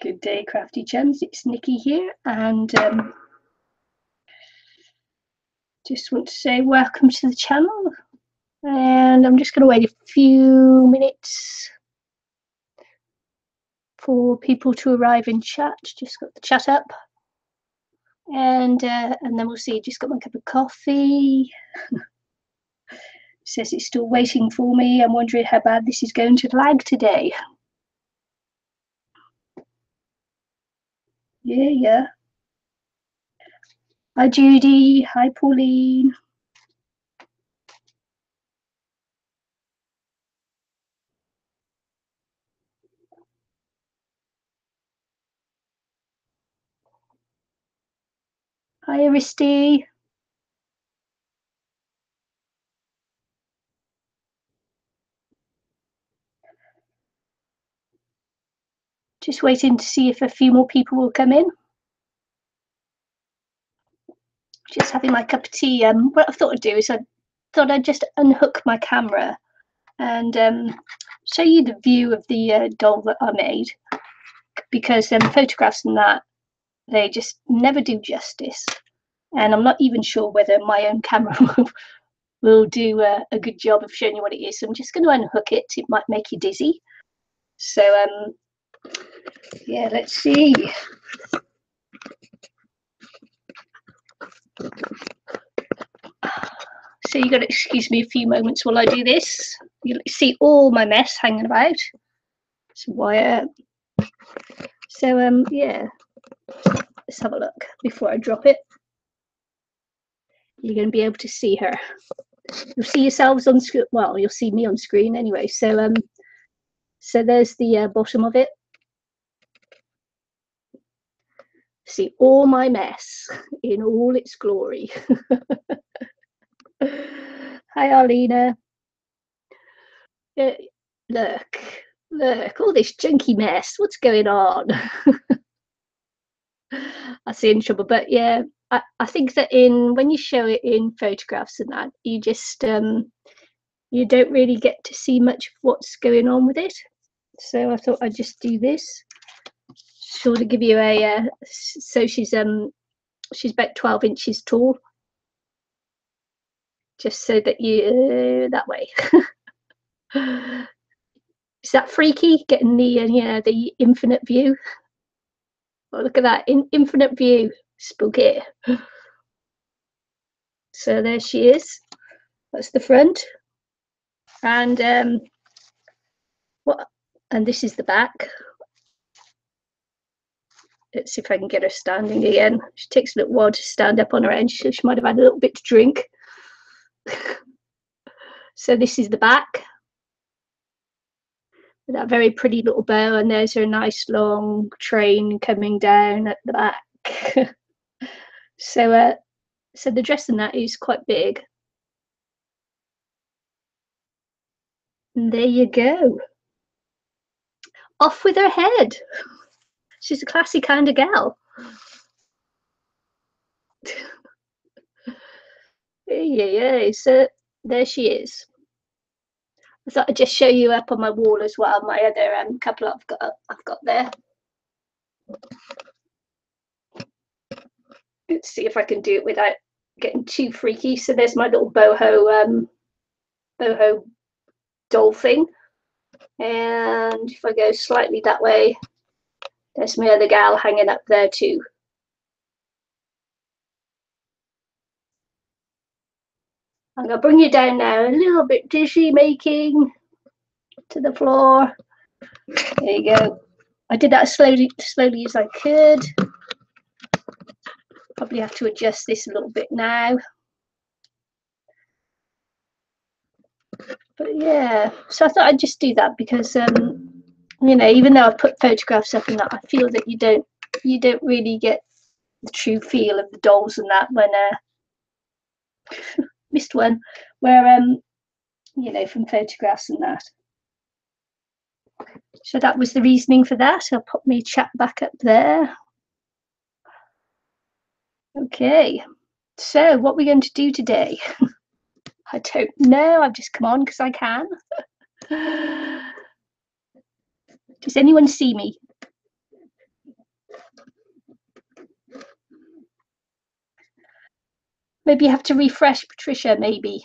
Good day, crafty chums. It's Nikki here, and just want to say welcome to the channel. And I'm just going to wait a few minutes for people to arrive in chat. Just got the chat up, and then we'll see. Just got my cup of coffee. Says it's still waiting for me. I'm wondering how bad this is going to lag today. Yeah. Hi, Judy. Hi, Pauline. Hi, Aristi. Just waiting to see if a few more people will come in. Just having my cup of tea. What I thought I'd do is I thought I'd just unhook my camera and show you the view of the doll that I made, because photographs and that, they just never do justice, and I'm not even sure whether my own camera will do a good job of showing you what it is. So I'm just going to unhook it. It might make you dizzy. So yeah, let's see. So you got to excuse me a few moments while I do this. You'll see all my mess hanging about. Some wire. So yeah, let's have a look before I drop it. You're going to be able to see her. You'll see yourselves on screen. Well, you'll see me on screen anyway. So so there's the bottom of it. See all my mess in all its glory. Hi, Arlena. Look, all this junky mess. What's going on? I see in trouble, but yeah, I think that when you show it in photographs and that, you just you don't really get to see much of what's going on with it. So I thought I'd just do this, sort of give you a so she's about 12 inches tall, just so that you that way. Is that freaky, getting the the infinite view? Oh, look at that, infinite view. Spooky. So there she is. That's the front. And what? And this is the back. Let's see if I can get her standing again. She takes a little while to stand up on her own. She might have had a little bit to drink. So this is the back, with that very pretty little bow, and there's her nice long train coming down at the back. So so the dress in that is quite big. And there you go. Off with her head. She's a classy kind of gal. Yeah. So there she is. I thought I'd just show you up on my wall as well. My other couple I've got there. Let's see if I can do it without getting too freaky. So there's my little boho doll thing, and if I go slightly that way, there's my other gal hanging up there too. I'm gonna bring you down now, a little bit dizzy making to the floor. There you go. I did that slowly as I could. Probably have to adjust this a little bit now. But yeah, so I thought I'd just do that because you know, even though I've put photographs up and that, I feel that you don't really get the true feel of the dolls and that when missed one, where you know, from photographs and that. So that was the reasoning for that. I'll pop my chat back up there. Okay, so what we're going to do today, I don't know. I've just come on because I can. Does anyone see me? Maybe you have to refresh, Patricia, maybe.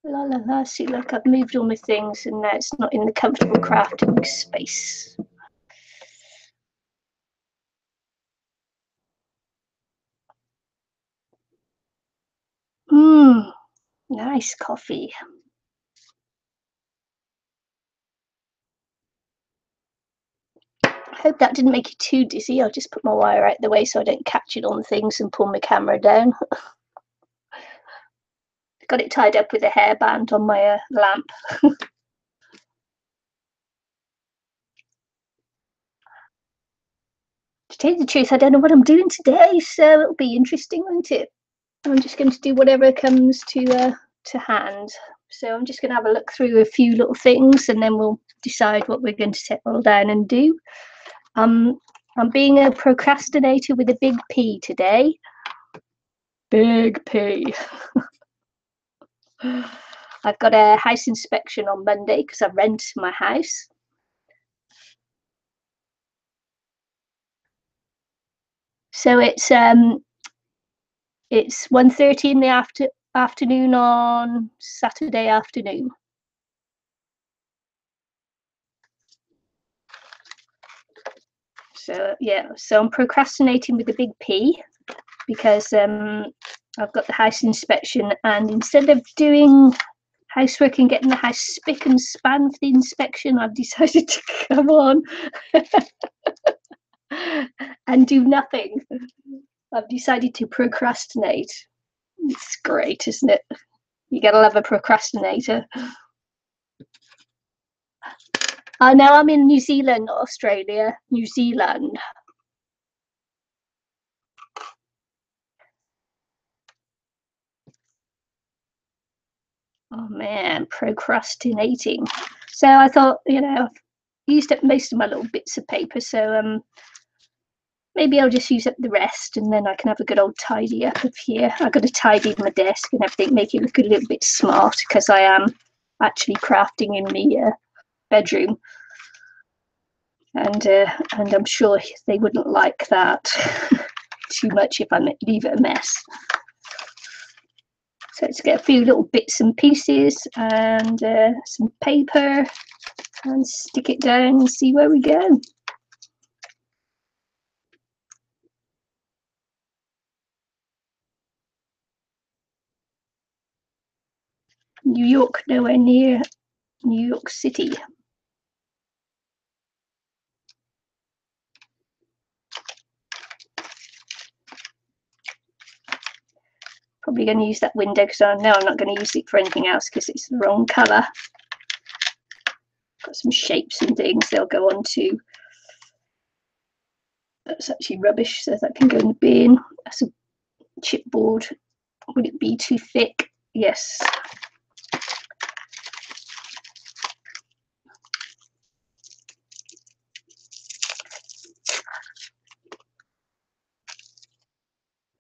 La la la, see, look, I've moved all my things and now it's not in the comfortable crafting space. Nice coffee. I hope that didn't make you too dizzy. I'll just put my wire out the way so I don't catch it on things and pull my camera down. Got it tied up with a hairband on my lamp. To tell you the truth, I don't know what I'm doing today, so it'll be interesting, won't it? I'm just going to do whatever comes to hand. So I'm just going to have a look through a few little things and then we'll decide what we're going to settle down and do. I'm being a procrastinator with a big P today. Big P. I've got a house inspection on Monday because I rent my house. So it's 1:30 in the afternoon on Saturday afternoon. So yeah, so I'm procrastinating with a big P because I've got the house inspection, and instead of doing housework and getting the house spick and span for the inspection, I've decided to come on and do nothing. I've decided to procrastinate. It's great, isn't it? You gotta love a procrastinator. Now I'm in New Zealand, not Australia. New Zealand. Oh man, procrastinating. So I thought, I've used up most of my little bits of paper, so maybe I'll just use up the rest and then I can have a good old tidy up of here. I've got to tidy my desk and everything, make it look a little bit smart because I am actually crafting in my bedroom. And I'm sure they wouldn't like that too much if I leave it a mess. So let's get a few little bits and pieces and some paper and stick it down and see where we go. New York, nowhere near New York City. Probably going to use that window because I know I'm not going to use it for anything else because it's the wrong colour. Got some shapes and things they'll go on to. That's actually rubbish, so that can go in the bin. That's a chipboard. Would it be too thick? Yes.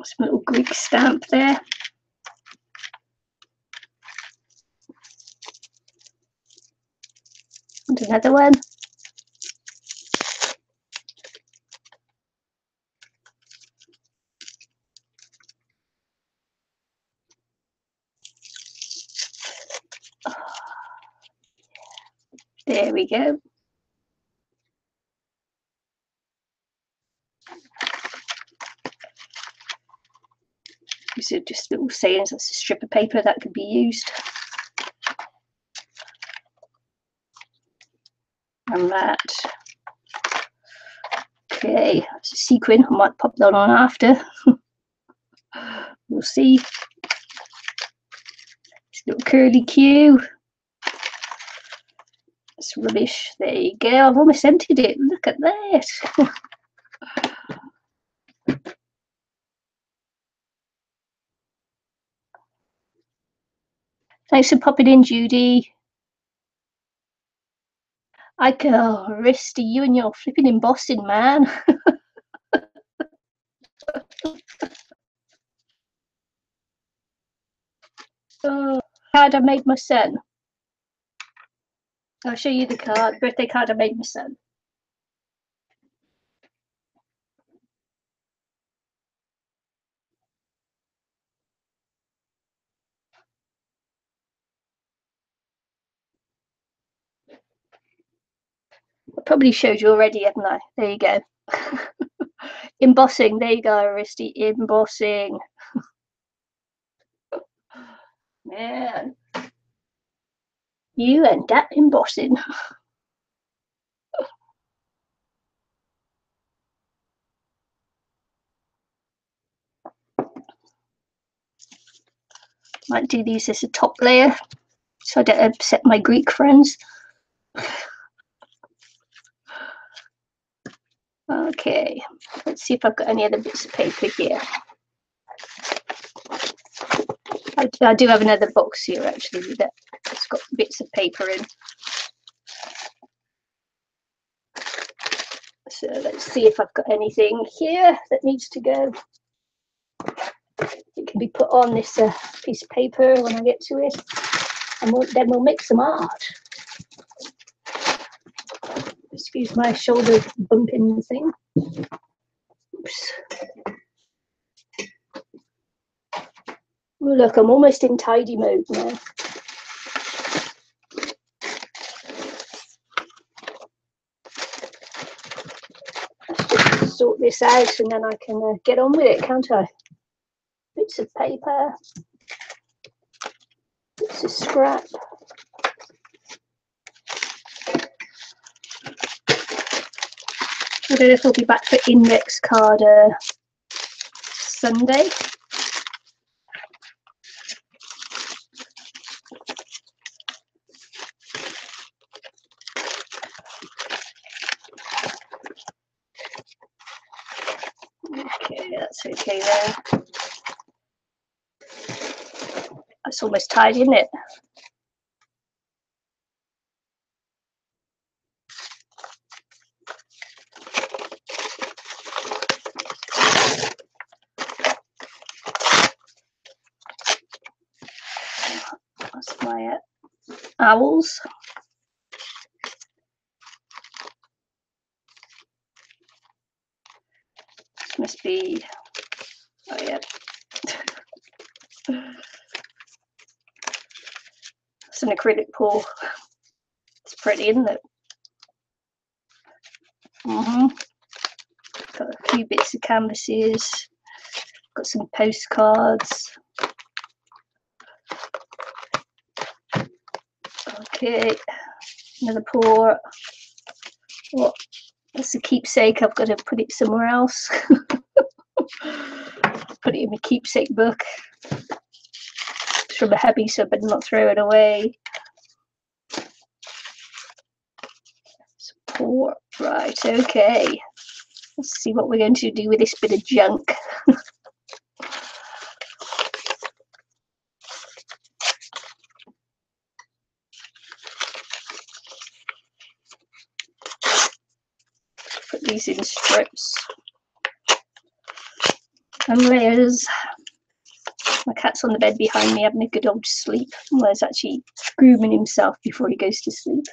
Some little Greek stamp there. And another one. There we go. These are just little sayings. That's a strip of paper that could be used. And that. Okay, that's a sequin. I might pop that on after. We'll see. This little curly Q. It's rubbish. There you go. I've almost emptied it. Look at that. Thanks for popping in, Judy. I go, Risty, you and your flipping embossing, man. Oh, how'd I made my son? I'll show you the card, birthday card I made my son. I probably showed you already, haven't I? There you go. Embossing. There you go, Aristi. Embossing. Man, you and that embossing. Might do these as a top layer so I don't upset my Greek friends. Okay, let's see if I've got any other bits of paper here. I do have another box here actually that's got bits of paper in. So let's see if I've got anything here that needs to go. It can be put on this piece of paper when I get to it, and then we'll make some art. Excuse my shoulder bumping thing. Oops. Oh, look, I'm almost in tidy mode now. Let's just sort this out and then I can get on with it, can't I? Bits of paper, bits of scrap. I don't know if we'll be back for index card Sunday. Okay, that's okay there. That's almost tied, isn't it? That's my owls. This must be, oh yeah. It's an acrylic pour. It's pretty, isn't it? Got a few bits of canvases. Got some postcards. Okay, another pour. What? That's a keepsake. I've got to put it somewhere else. Put it in my keepsake book. It's from a hubby, so I better not throw it away. Support. Right, okay. Let's see what we're going to do with this bit of junk. Put these in strips and layers. My cat's on the bed behind me having a good old sleep. Well, he's actually grooming himself before he goes to sleep.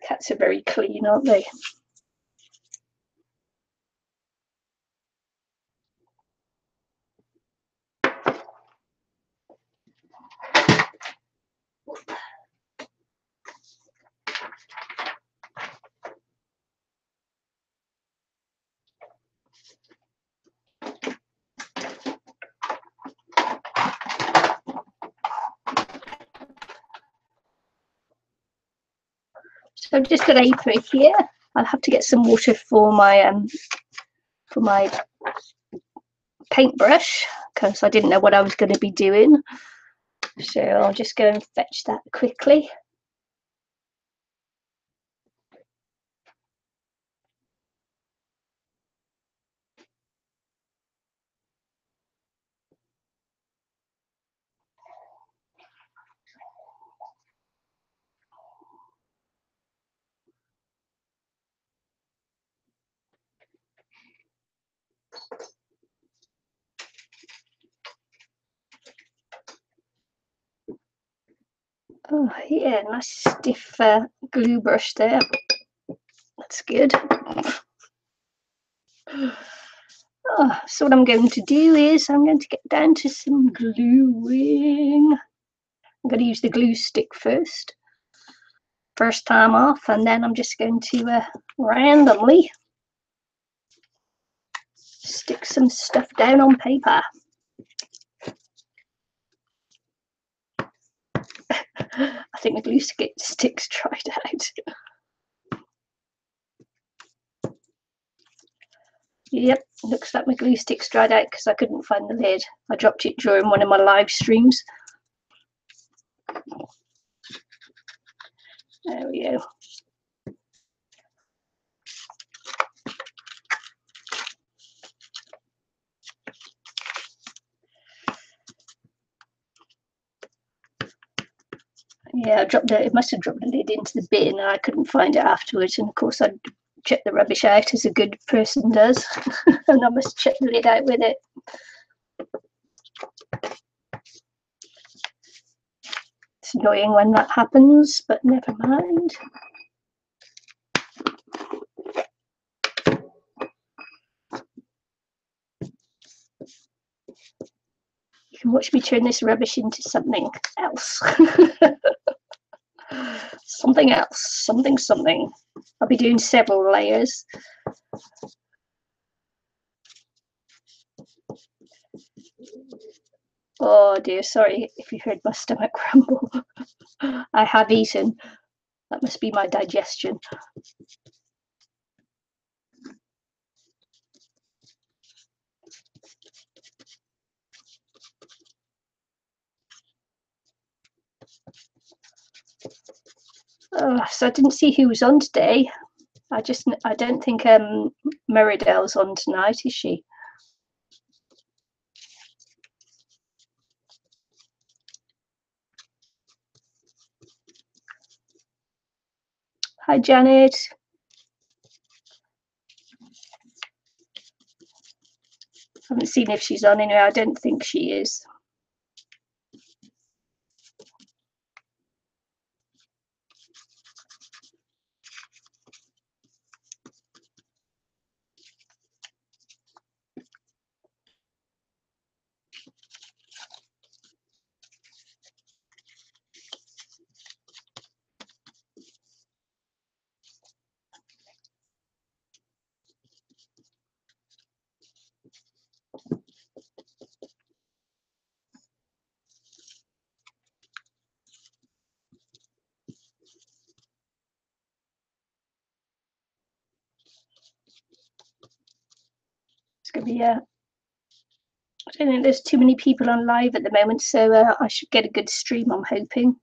Cats are very clean, aren't they? So I've just got apron here. I'll have to get some water for my paintbrush because I didn't know what I was going to be doing. So I'll just go and fetch that quickly. Oh yeah, nice stiff glue brush there. That's good. Oh, so what I'm going to do is I'm going to get down to some gluing. I'm going to use the glue stick first time off, and then I'm just going to randomly stick some stuff down on paper. I think the glue stick's dried out. Yep, looks like my glue stick's dried out because I couldn't find the lid. I dropped it during one of my live streams. There we go. Yeah, it must have dropped the lid into the bin and I couldn't find it afterwards. And of course I'd check the rubbish out as a good person does. And I must check the lid out with it. It's annoying when that happens, but never mind. You can watch me turn this rubbish into something else. Something else, something. I'll be doing several layers. Oh dear, sorry if you heard my stomach grumble. I have eaten. That must be my digestion. So I didn't see who was on today. I don't think Meridell's on tonight, is she? Hi, Janet. I haven't seen if she's on anyway. I don't think she is. It's going to be I don't think there's too many people on live at the moment, so I should get a good stream, I'm hoping.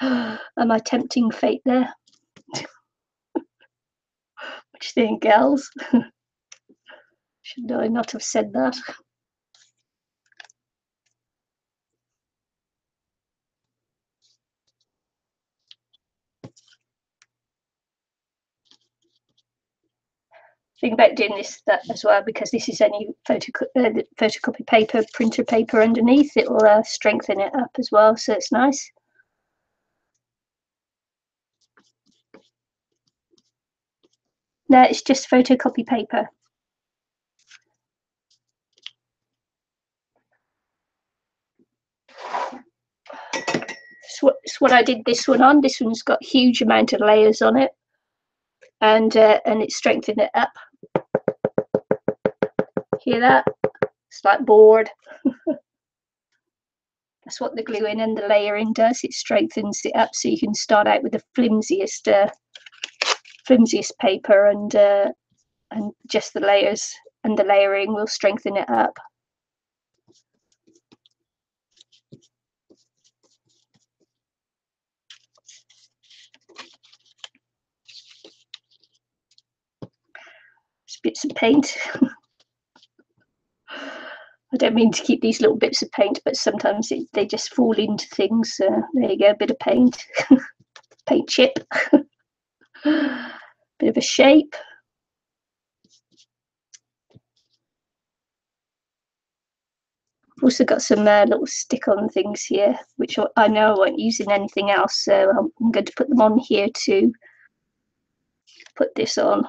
Am I tempting fate there? What do you think, girls? Should I not have said that? Think about doing that as well, because this is only photocopy paper, printer paper underneath. It will strengthen it up as well, so it's nice. No, it's just photocopy paper. It's what I did this one on. This one's got a huge amount of layers on it, and it strengthened it up. Hear that? It's like board. That's what the gluing and the layering does. It strengthens it up, so you can start out with the flimsiest paper, and just the layers and the layering will strengthen it up. Just bits of paint. I don't mean to keep these little bits of paint, but sometimes they just fall into things. There you go, a bit of paint. Paint chip. Bit of a shape. Also got some little stick-on things here, which I know I won't use in anything else, so I'm going to put them on here to put this on.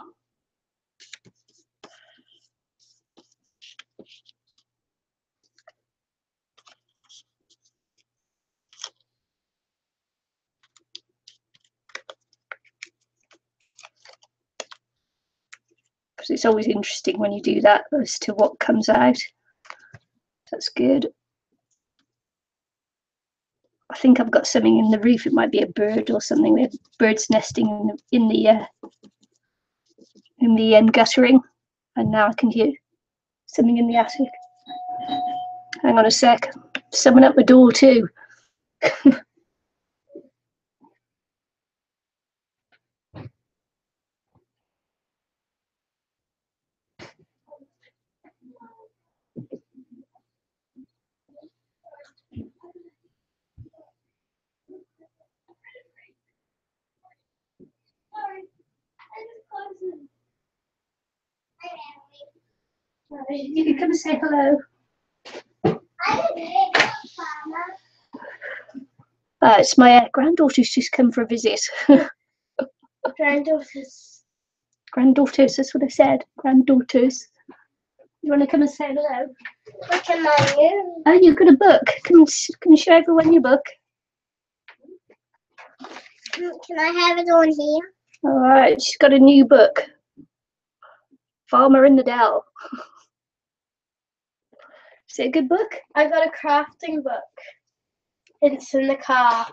Because it's always interesting when you do that as to what comes out. That's good. I think I've got something in the roof. It might be a bird or something. We have birds nesting in the guttering, and now I can hear something in the attic. Hang on a sec. Someone at the door too. You can come and say hello. It's my granddaughter's just come for a visit. Granddaughters. Granddaughters, that's what I said. Granddaughters. You want to come and say hello? What am I doing? Oh, you've got a book. Can you show everyone your book? Can I have it on here? All right, she's got a new book. Farmer in the Dell. Is it a good book? I got a crafting book. It's in the car.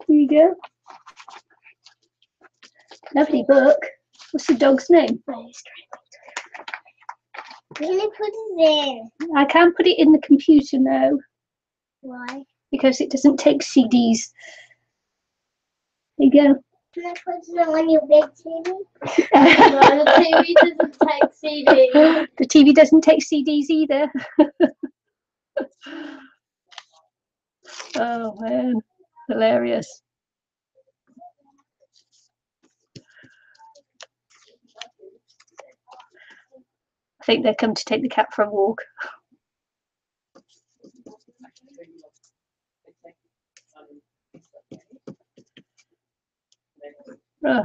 Here you go. Lovely book. What's the dog's name? Can you put it in? I can't put it in the computer now. Why? Because it doesn't take CDs. There you go. Can I put it on your big TV? No, the TV doesn't take CDs. The TV doesn't take CDs either. Oh man, hilarious. I think they've come to take the cat for a walk. Oh.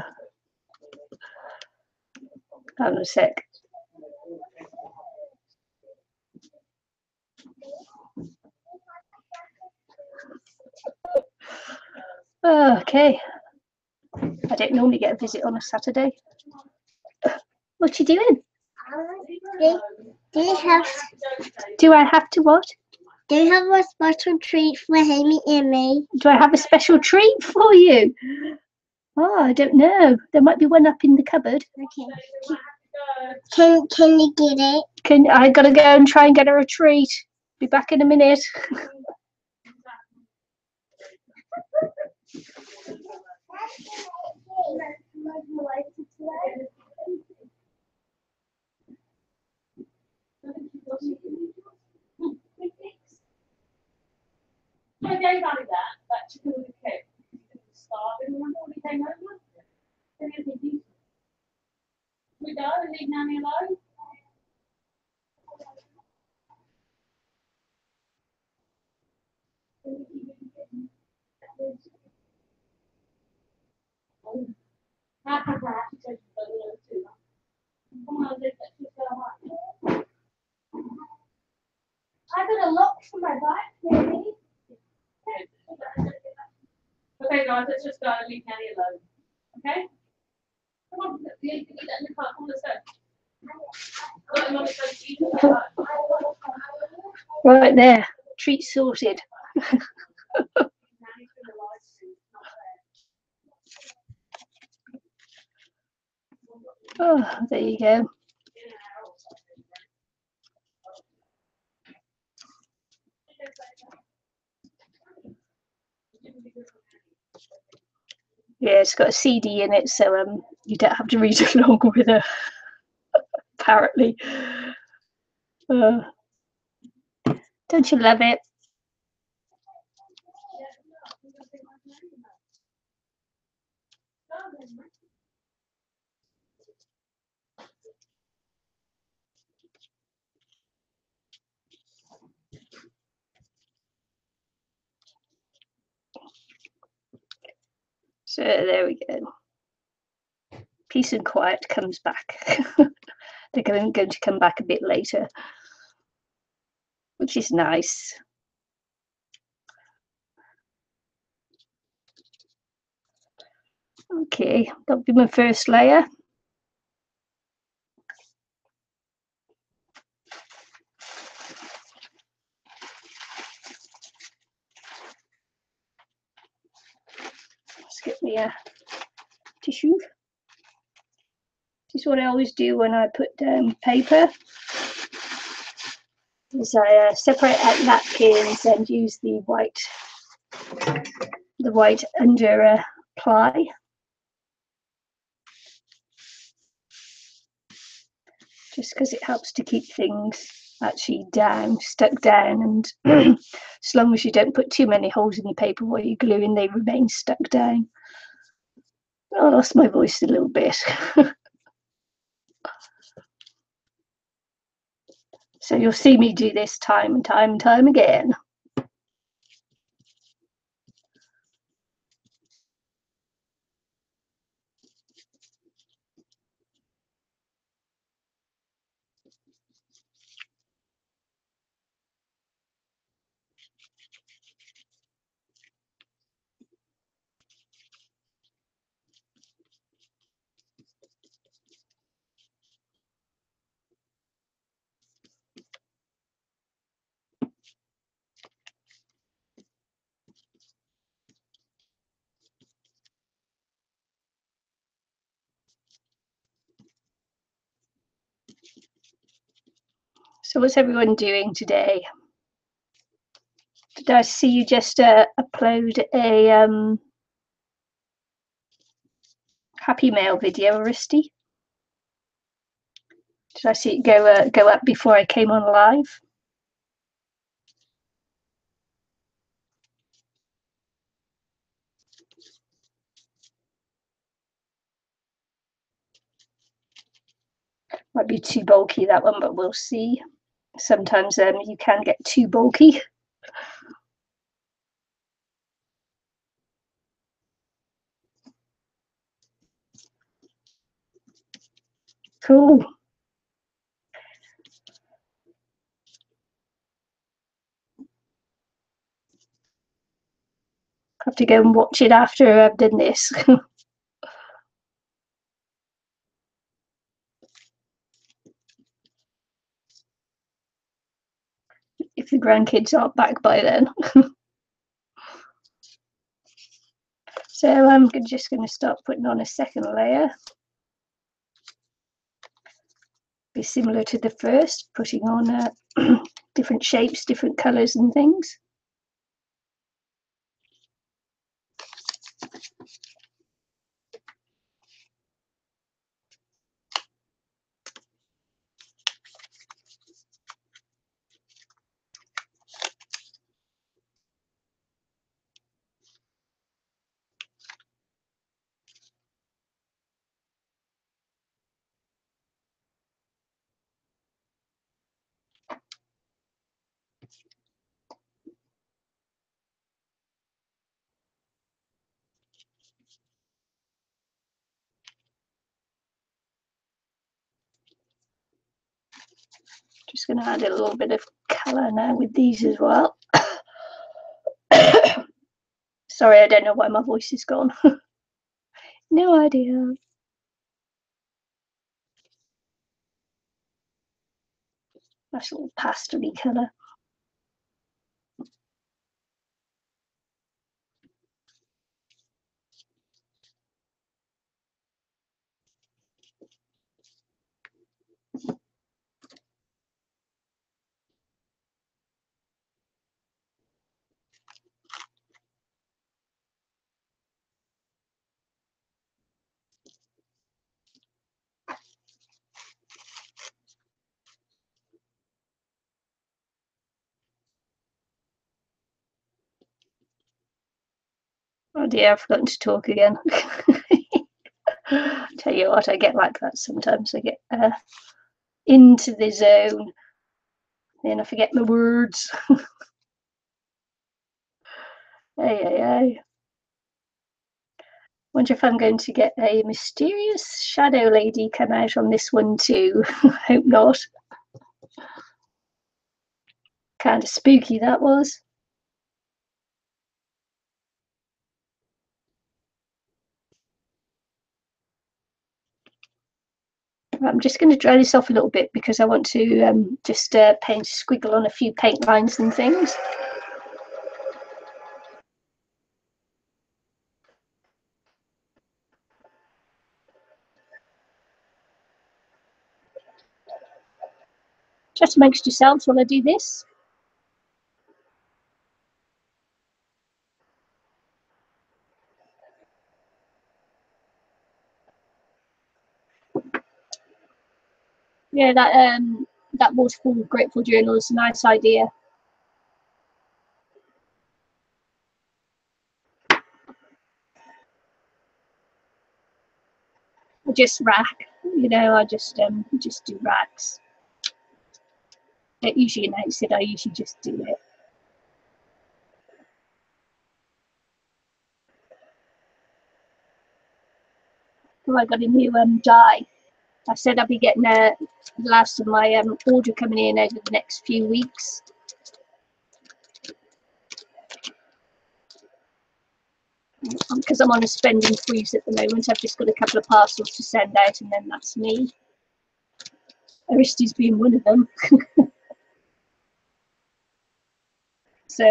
Hang on a sec. Oh, okay. I don't normally get a visit on a Saturday. What you doing? Do I have to what? Do you have a special treat for Amy and me? Do I have a special treat for you? Oh, I don't know. There might be one up in the cupboard. Okay. Can you get it? I gotta go and try and get her a treat. Be back in a minute. I gave Annie that chicken with the cake. Starving when he came over. We go and leave Nanny alone. I got a lock for my bike, maybe. Okay, guys, let's just go and leave Nanny alone. Okay? Come on, you need to get that in the car. Come on, let's go. Right there. Treat sorted. Oh, there you go. Yeah, it's got a CD in it, so you don't have to read along with her. Apparently. Don't you love it? So there we go. Peace and quiet comes back. They're going to come back a bit later, which is nice. Okay, that'll be my first layer. Let's get me a tissue. This is what I always do when I put down paper. Is I separate out napkins and use the white under ply. Just because it helps to keep things actually stuck down, and as long as you don't put too many holes in the paper while you're gluing, they remain stuck down. I lost my voice a little bit. So you'll see me do this time and time and time again. So what's everyone doing today? Did I see you just upload a Happy Mail video, Aristi? Did I see it go up before I came on live? Might be too bulky, that one, but we'll see. Sometimes you can get too bulky. Cool. Have to go and watch it after I've done this. If the grandkids aren't back by then. So I'm just going to start putting on a second layer. Be similar to the first, putting on different shapes, different colours and things. Just going to add a little bit of colour now with these as well. Sorry, I don't know why my voice is gone. No idea. Nice little pastel-y colour. Oh dear, I've forgotten to talk again. Tell you what, I get like that sometimes. I get into the zone, then I forget my words. Hey. Wonder if I'm going to get a mysterious shadow lady come out on this one too. Hope not. Kind of spooky that was. I'm just going to dry this off a little bit because I want to just paint a squiggle on a few paint lines and things. Just amongst yourselves while I do this. Yeah, that waterfall grateful journal is a nice idea. I just rack, you know, I just do racks. Don't usually announce it, I usually just do it. Oh, I got a new dye. I said I'll be getting the last of my order coming in over the next few weeks. Because I'm on a spending freeze at the moment, I've just got a couple of parcels to send out and then that's me. Aristides being one of them. So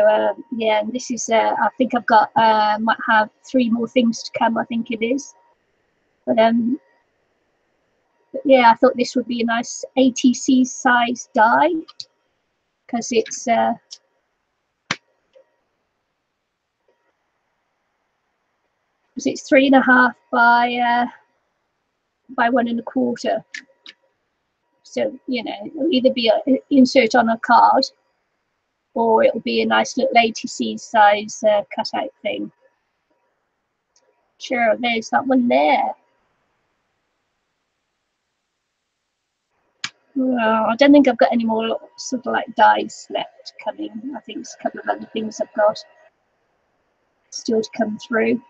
yeah, and this is I think I've got might have 3 more things to come, I think it is. But yeah, I thought this would be a nice ATC size die because it's 3.5 by 1 1/4. So you know, it'll either be an insert on a card or it'll be a nice little ATC size cutout thing. Sure, there's that one there. Well, I don't think I've got any more sort of like dies left coming. I think there's a couple of other things I've got still to come through.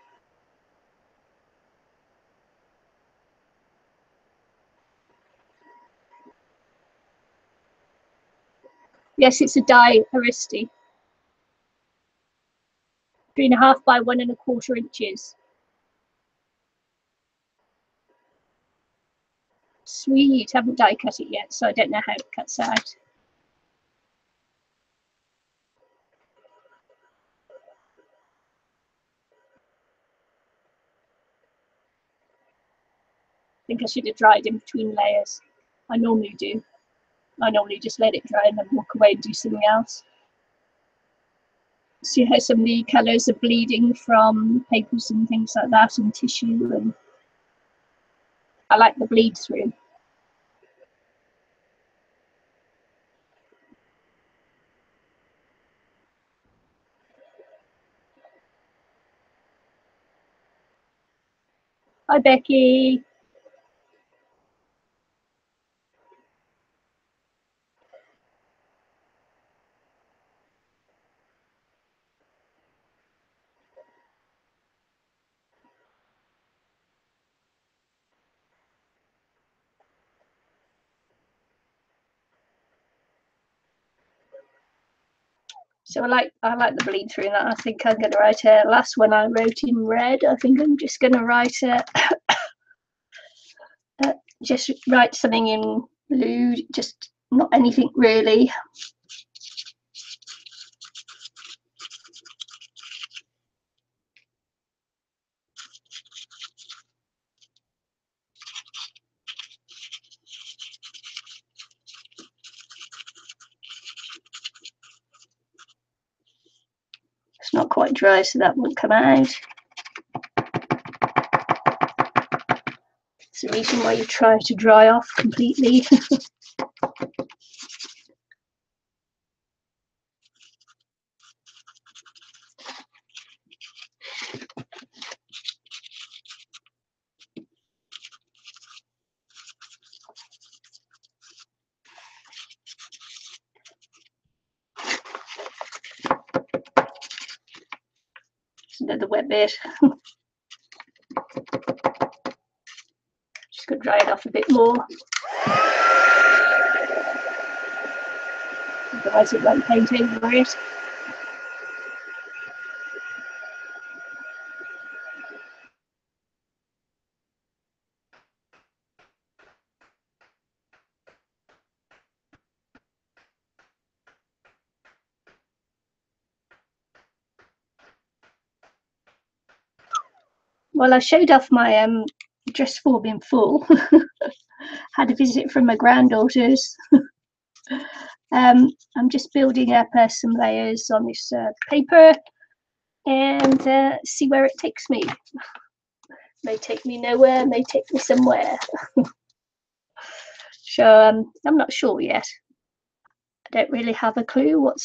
Yes, it's a die Aristi. 3.5 by 1 1/4 inches. Sweet, haven't die cut it yet, so I don't know how it cuts out. I think I should have dried in between layers. I normally do. I normally just let it dry and then walk away and do something else. See how some of the colours are bleeding from papers and things like that and tissue, and I like the bleed through. Hi Becky. So I like the bleed through that. I think I'm going to write a last one I wrote in red. I think I'm just going to write just write something in blue, just not anything really. It's not quite dry, so that won't come out. It's the reason why you try to dry off completely. It's another wet bit. Just going to dry it off a bit more. Otherwise it won't paint over it. Well, I showed off my dress form in full. Had a visit from my granddaughters. I'm just building up some layers on this paper and see where it takes me. May take me nowhere, may take me somewhere. So I'm not sure yet. I don't really have a clue what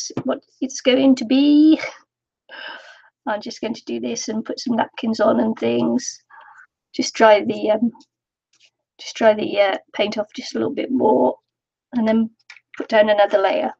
it's going to be. I'm just going to do this and put some napkins on and things. Just dry the paint off just a little bit more, and then put down another layer.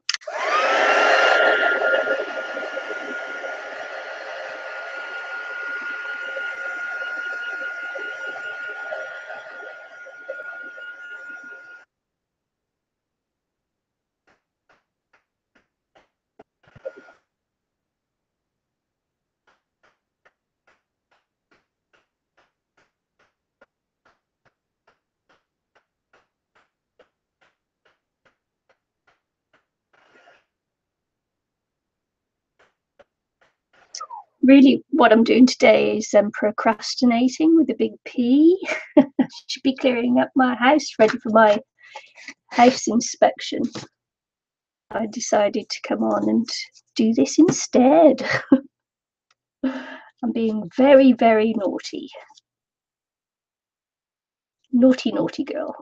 Really, what I'm doing today is procrastinating with a big P. Should be clearing up my house, ready for my house inspection. I decided to come on and do this instead. I'm being very, very naughty. Naughty, naughty girl.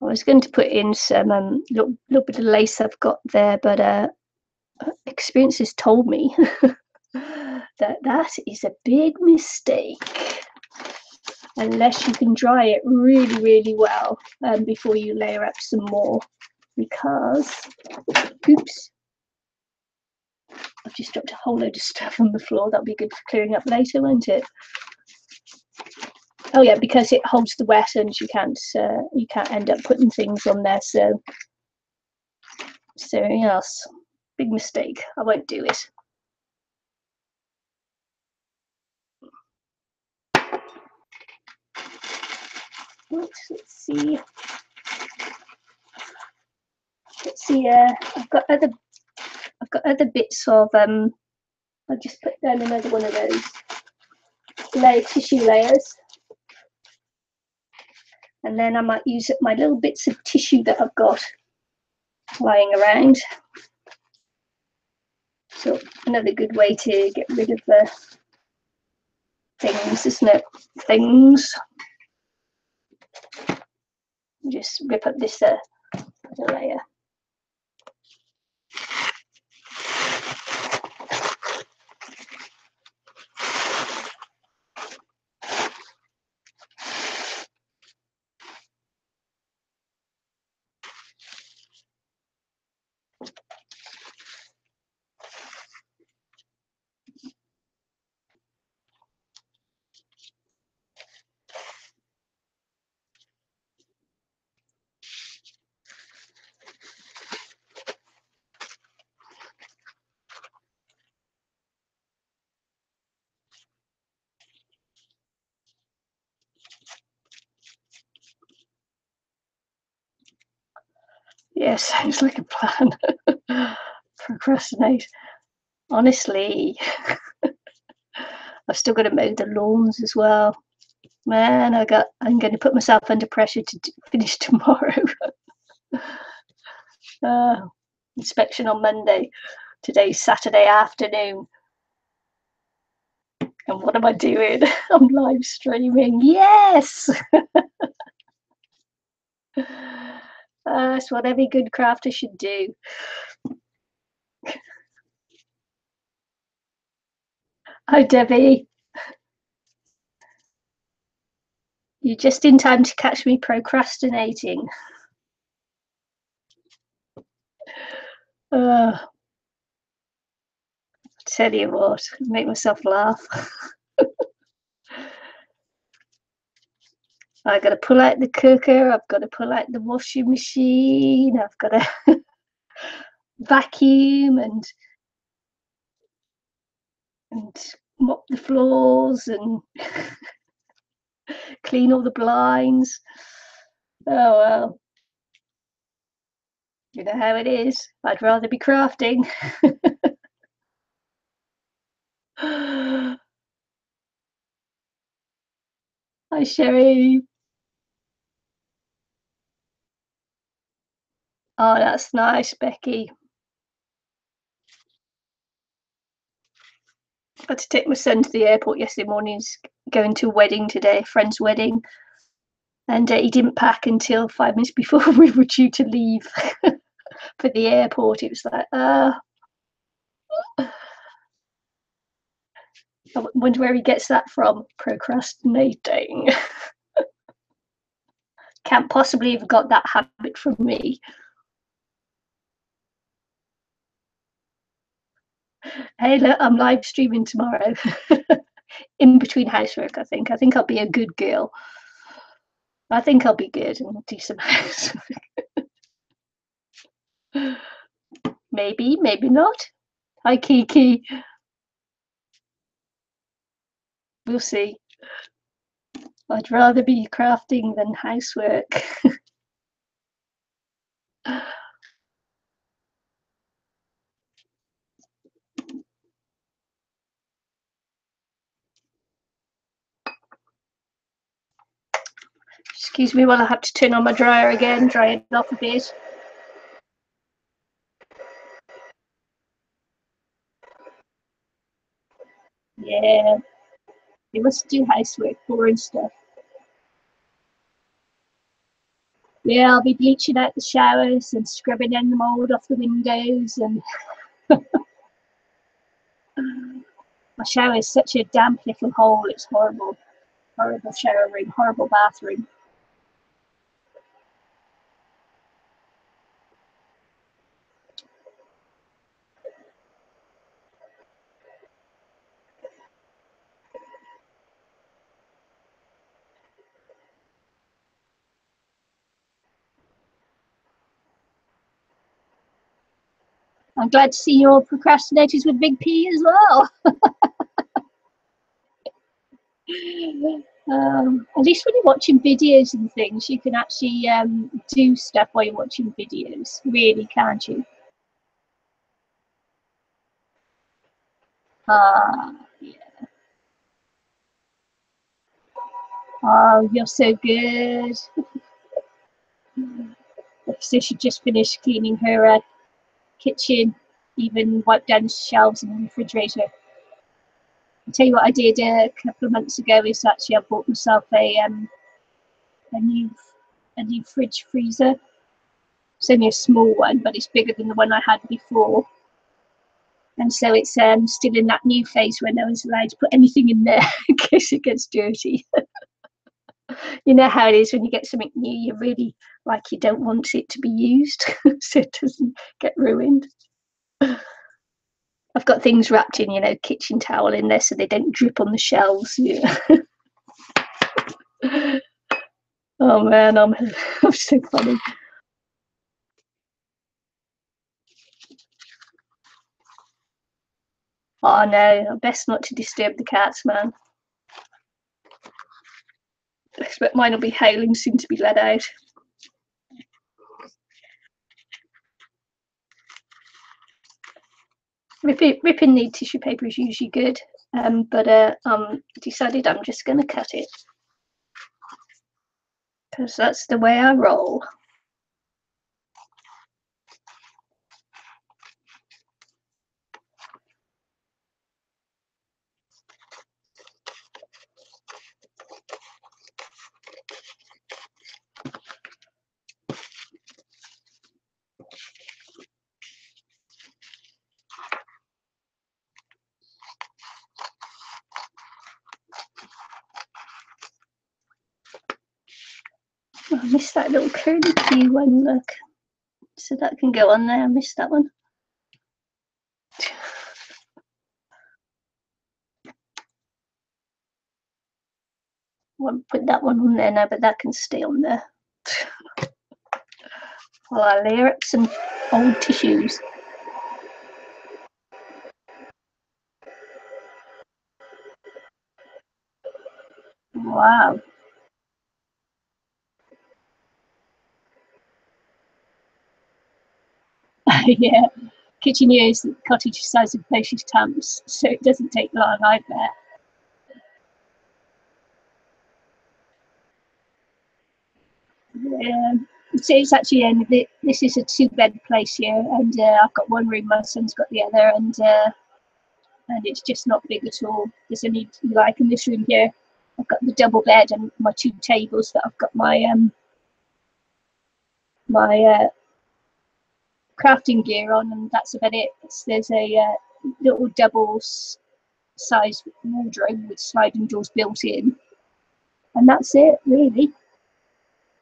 I was going to put in some little bit of lace I've got there, but experience has told me that is a big mistake unless you can dry it really, really well before you layer up some more, because oops, I've just dropped a whole load of stuff on the floor. That'll be good for clearing up later, won't it? Oh yeah, because it holds the wet and you can't end up putting things on there. So yes, big mistake. I won't do it. Let's see. I've got other bits of I'll just put down another one of those tissue layers, and then I might use my little bits of tissue that I've got lying around. So another good way to get rid of the things, isn't it? Things. Just rip up this other layer. Yeah, sounds like a plan. Procrastinate. Honestly, I've still got to mow the lawns as well. Man, I'm going to put myself under pressure to finish tomorrow. Inspection on Monday. Today's Saturday afternoon. And what am I doing? I'm live streaming. Yes! That's what every good crafter should do. Hi, Debbie. You're just in time to catch me procrastinating. Tell you what, make myself laugh. I've got to pull out the cooker, I've got to pull out the washing machine, I've got to vacuum and mop the floors and clean all the blinds. Oh well. You know how it is. I'd rather be crafting. Hi, Sherry. Oh, that's nice, Becky. I had to take my son to the airport yesterday morning. He's going to a wedding today, a friend's wedding. And he didn't pack until 5 minutes before we were due to leave for the airport. It was like, I wonder where he gets that from, procrastinating. Can't possibly have got that habit from me. Hey, look, I'm live streaming tomorrow. In between housework, I think. I think I'll be a good girl. I think I'll be good and do some housework. Maybe, maybe not. Hi, Kiki. We'll see. I'd rather be crafting than housework. Excuse me while I have to turn on my dryer again, dry it off a bit. Yeah, you must do housework, boring stuff. Yeah, I'll be bleaching out the showers and scrubbing in the mold off the windows. And my shower is such a damp little hole, it's horrible. Horrible shower room, horrible bathroom. I'm glad to see your procrastinators with Big P as well. At least when you're watching videos and things, you can actually do stuff while you're watching videos, really, can't you? Yeah. Oh, you're so good. So she just finished cleaning her kitchen, even wiped down the shelves in the refrigerator. I'll tell you what I did a couple of months ago is actually I bought myself a new fridge freezer. It's only a small one, but it's bigger than the one I had before. And so it's still in that new phase where no one's allowed to put anything in there in case it gets dirty. You know how it is when you get something new, you really you don't want it to be used so it doesn't get ruined. I've got things wrapped in, kitchen towel in there so they don't drip on the shelves. Oh man, I'm so funny. Oh no, best not to disturb the cats, man. I expect mine will be howling soon to be let out. Ripping the tissue paper is usually good, but decided I'm just going to cut it because that's the way I roll. I missed that little curly Q one, look. So that can go on there, I missed that one. Won't put that one on there now, but that can stay on there. While I layer up some old tissues. Wow. Yeah. Kitchener is cottage size of postage stamps, so it doesn't take long, I bet. Yeah. So it's actually this is a 2-bed place here, and I've got one room, my son's got the other, and it's just not big at all. There's only, like in this room here, I've got the double bed and my 2 tables that I've got my crafting gear on, and that's about it. There's a little double size wardrobe with sliding doors built in, and that's it really.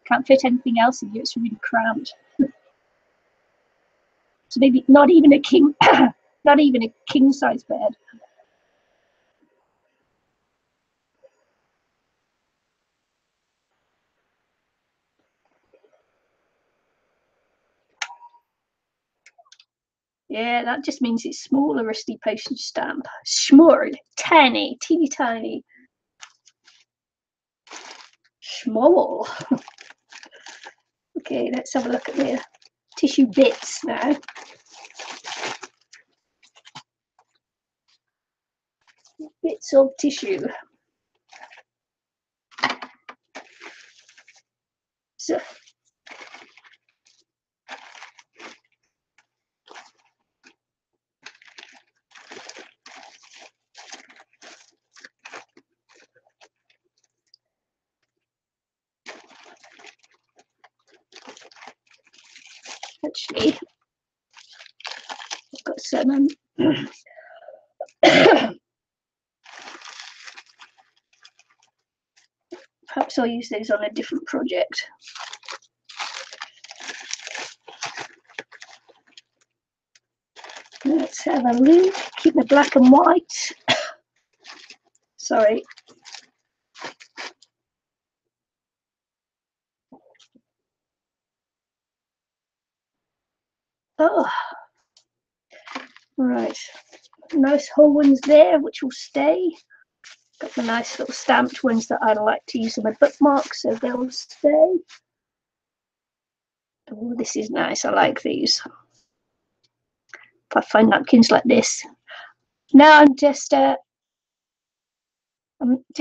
Can't fit anything else in here, it's really cramped. So maybe not even a king not even a king size bed. Yeah, that just means it's smaller, rusty postage stamp. Small, tiny, teeny tiny. Small. Okay, let's have a look at the tissue bits now. Bits of tissue. So, actually, I've got some perhaps I'll use those on a different project. Let's have a look. Keep the black and white. Sorry. Oh, right. Nice whole ones there, which will stay. Got the nice little stamped ones that I like to use on my bookmarks, so they'll stay. Oh, this is nice. I like these. If I find napkins like this. Now I'm just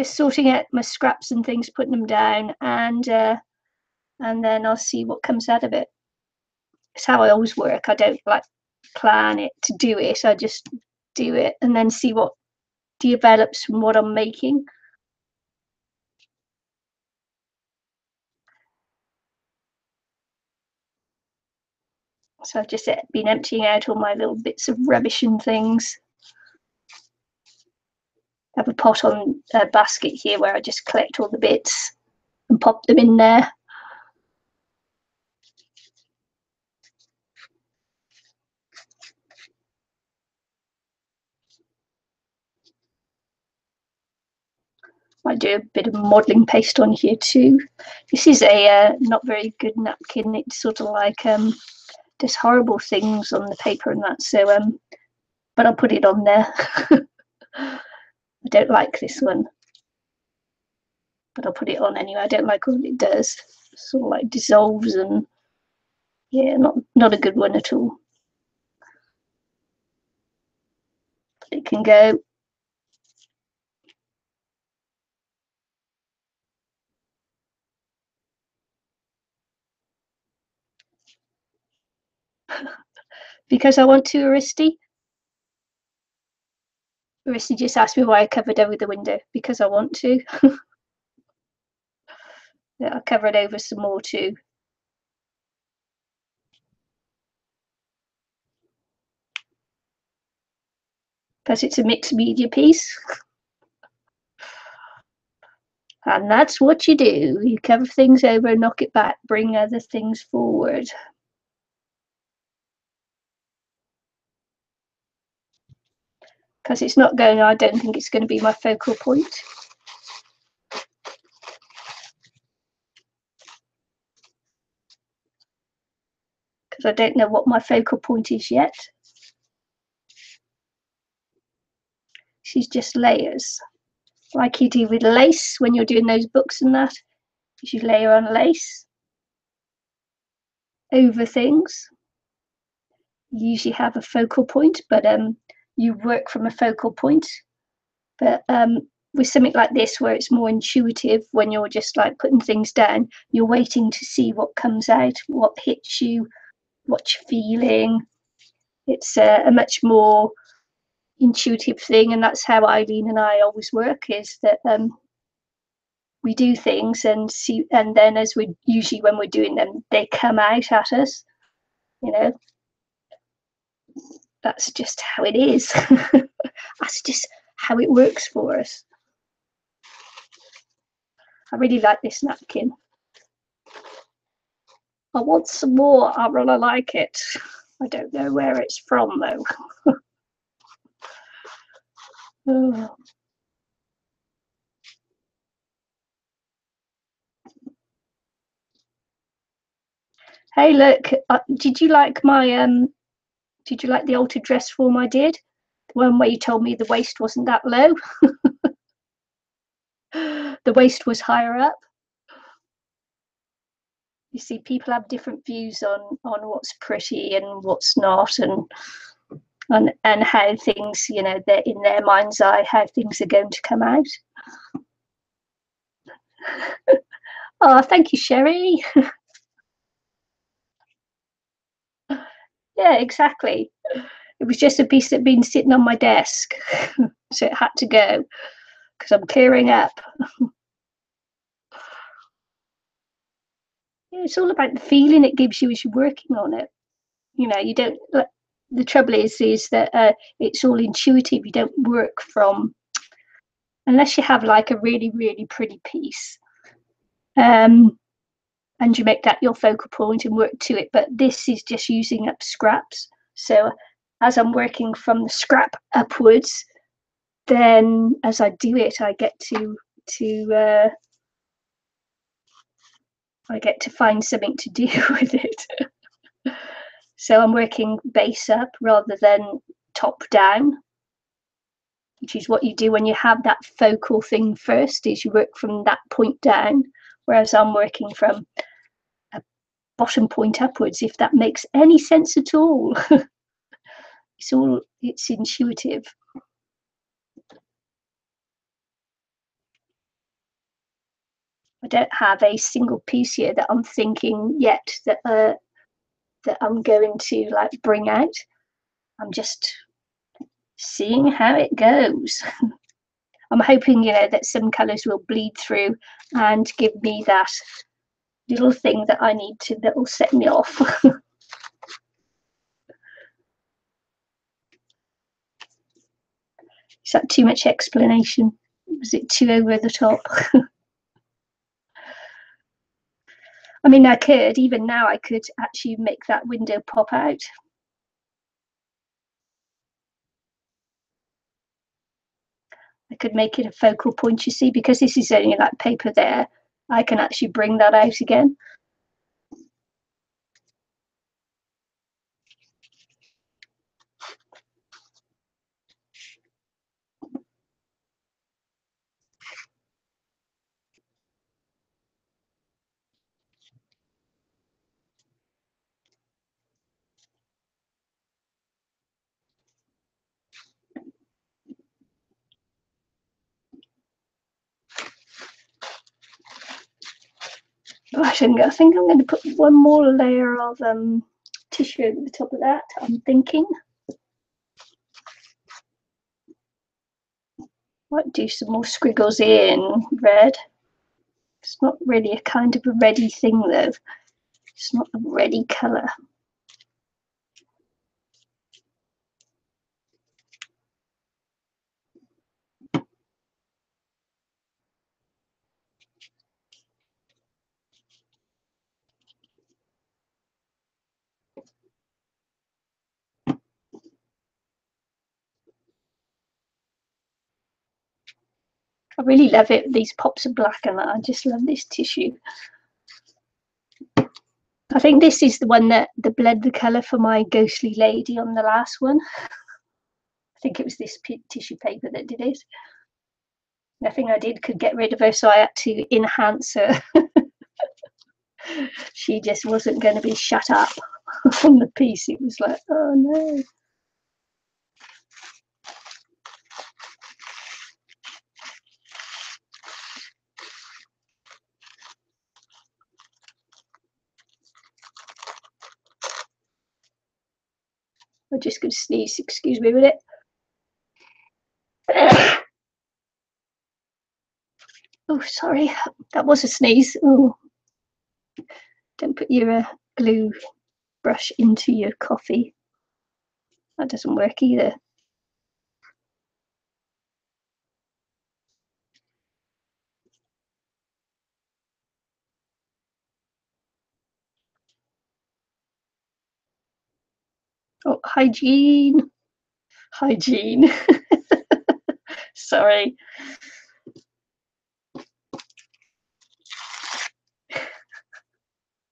sorting out my scraps and things, putting them down, and then I'll see what comes out of it. It's how I always work. I don't like plan it to do it. I just do it and then see what develops from what I'm making. So I've just been emptying out all my little bits of rubbish and things. I have a pot on a basket here where I just collect all the bits and pop them in there. I do a bit of modelling paste on here too. This is a not very good napkin. It's sort of like does horrible things on the paper and that. So but I'll put it on there. I don't like this one, but I'll put it on anyway. I don't like what it does. It sort of like dissolves, and yeah, not a good one at all. But it can go. Because I want to, Aristi. Aristi just asked me why I covered over the window. Because I want to. Yeah, I'll cover it over some more too. Because it's a mixed media piece. And that's what you do. You cover things over, knock it back, bring other things forward. Because it's not going, I don't think it's going to be my focal point. Because I don't know what my focal point is yet. She's just layers. Like you do with lace when you're doing those books and that. You layer on lace over things. You usually have a focal point, but you work from a focal point. But with something like this, where it's more intuitive, when you're just like putting things down, you're waiting to see what comes out, what hits you, what you're feeling. It's a much more intuitive thing, and that's how Eileen and I always work, is that we do things and see, and then as we usually when we're doing them, they come out at us, you know. That's just how it is. That's just how it works for us. I really like this napkin. I want some more. I really like it. I don't know where it's from though. Oh. Hey, look! Did you like my Did you like the altered dress form I did? The one where you told me the waist wasn't that low. The waist was higher up. You see, people have different views on what's pretty and what's not, and how things, you know, they're in their mind's eye, how things are going to come out. Oh, thank you, Sherry. Yeah, exactly. It was just a piece that had been sitting on my desk, so it had to go because I'm clearing up. Yeah, it's all about the feeling it gives you as you're working on it. You know, you don't. The trouble is that it's all intuitive. You don't work from, unless you have like a really really pretty piece, and you make that your focal point and work to it. But this is just using up scraps. So as I'm working from the scrap upwards, then as I do it, I get to find something to do with it. So I'm working base up rather than top down, which is what you do when you have that focal thing first, is you work from that point down, whereas I'm working from a bottom point upwards, if that makes any sense at all. It's intuitive. I don't have a single piece here that I'm thinking yet that I'm going to like bring out. I'm just seeing how it goes. I'm hoping, you know, that some colours will bleed through and give me that little thing that I need to, that will set me off. Is that too much explanation? Was it too over the top? I mean, I could, even now, I could actually make that window pop out. I could make it a focal point, you see, because this is only like paper there. I can actually bring that out again. Right, I think I'm going to put one more layer of tissue over the top of that, I'm thinking. Might do some more squiggles in red. It's not really a kind of a reddy thing though. It's not a reddy colour. I really love it, these pops of black and that. I just love this tissue. I think this is the one that bled the colour for my ghostly lady on the last one. I think it was this tissue paper that did it. Nothing I did could get rid of her, so I had to enhance her. She just wasn't going to be shut up on the piece. It was like, oh no. I'm just going to sneeze, excuse me a minute. Oh, sorry, that was a sneeze. Oh, don't put your glue brush into your coffee. That doesn't work either. Oh, hygiene. Hygiene. Sorry.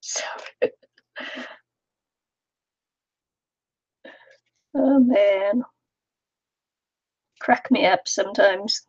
Sorry. Oh man. Crack me up sometimes.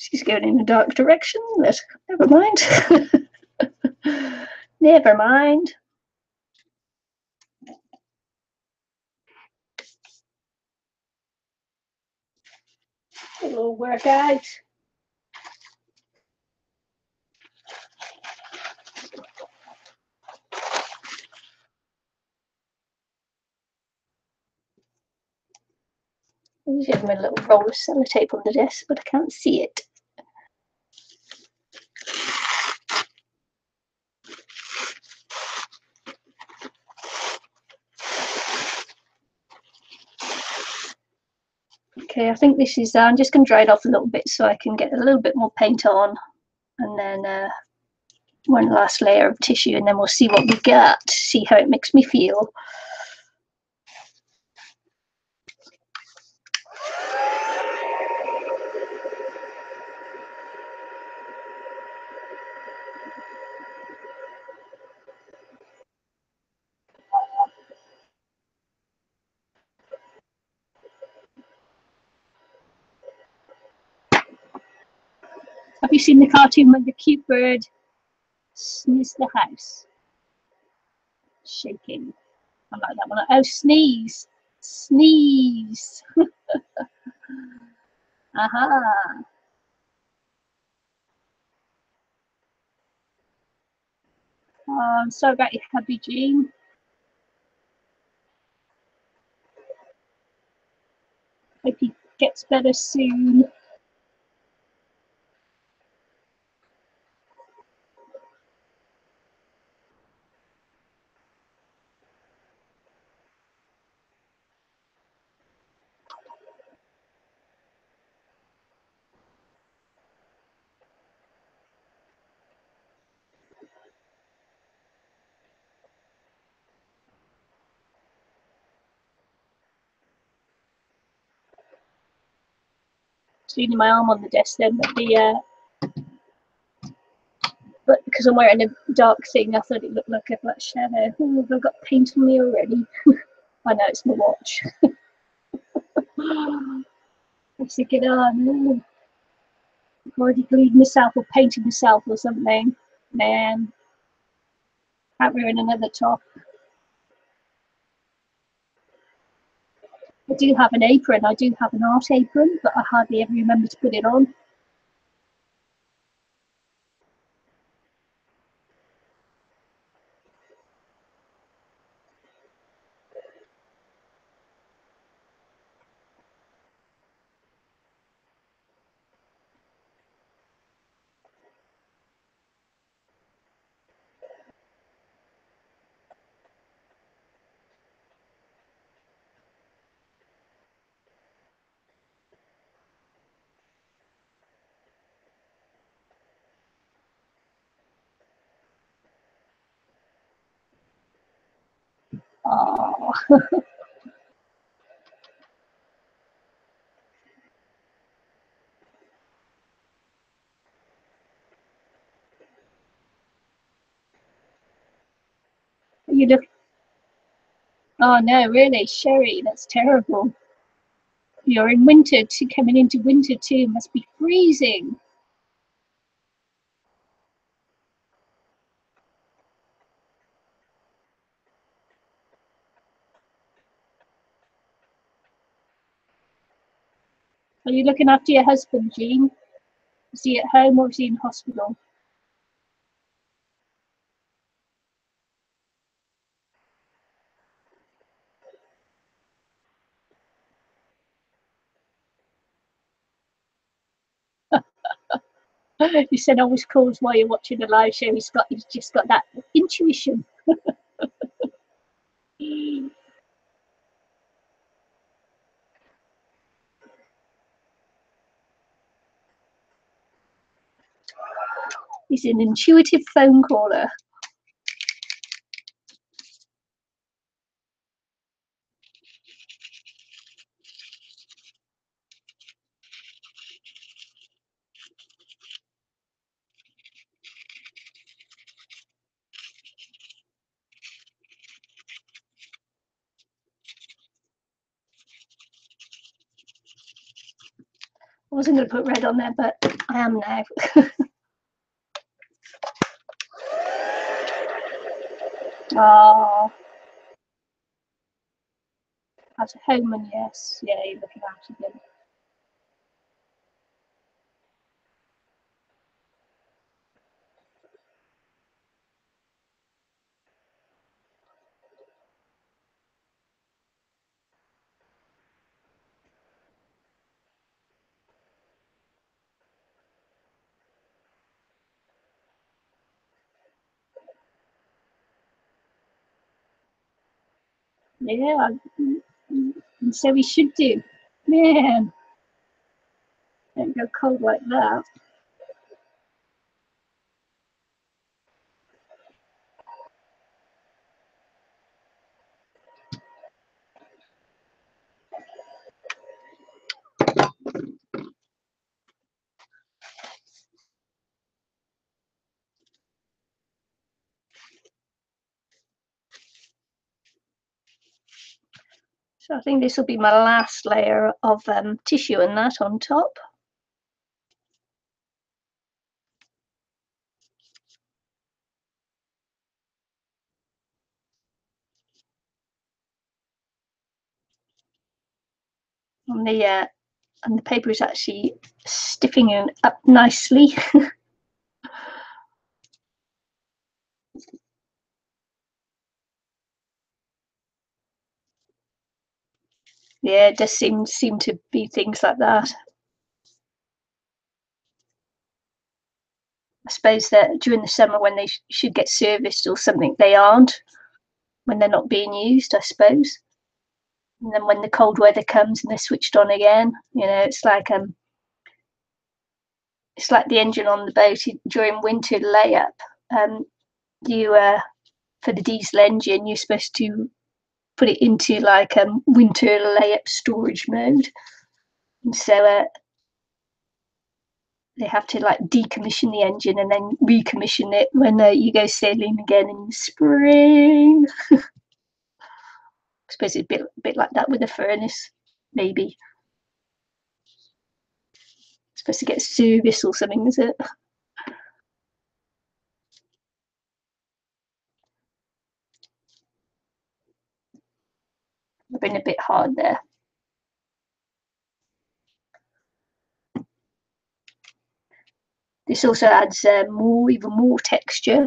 She's going in a dark direction, but never mind. Never mind. It'll work out. I usually have my little roll of sellotape on the desk, but I can't see it. Okay, I think this is, I'm just going to dry it off a little bit so I can get a little bit more paint on, and then one last layer of tissue, and then we'll see what we get, see how it makes me feel. Have you seen the cartoon when the cute bird sneezes the house? Shaking. I like that one. Oh, sneeze. Sneeze. Aha. Oh, I'm sorry about your hubby, Jean. Hope he gets better soon. Just leaning my arm on the desk then, but because I'm wearing a dark thing, I thought it looked like a black shadow. Oh, have I got paint on me already? I know, it's my watch. Let's stick it on. I've already glued myself or painted myself or something. Man, can't ruin another top. I do have an apron. I do have an art apron, but I hardly ever remember to put it on. Oh. You look. Oh no, really, Sherry, that's terrible. You're in winter, coming into winter too. Must be freezing. Are you looking after your husband, Jean? Is he at home or is he in hospital? You said always calls while you're watching a live show. He's just got that intuition. He's an intuitive phone caller. I wasn't going to put red on there, but I am now. Oh, at home, and yes, yeah, you're looking after them. Yeah, and so we should do. Man, don't go cold like that. So I think this will be my last layer of tissue and that on top. And the paper is actually stiffening up nicely. Yeah, it does seem to be things like that. I suppose that during the summer when they should get serviced or something, they aren't, when they're not being used, I suppose. And then when the cold weather comes and they're switched on again, it's like the engine on the boat during winter layup. You For the diesel engine, you're supposed to put it into like winter layup storage mode, and so they have to like decommission the engine and then recommission it when you go sailing again in the spring. I suppose it's a bit like that with the furnace, maybe. It's supposed to get service or something, is it? I've been a bit hard there. This also adds even more texture.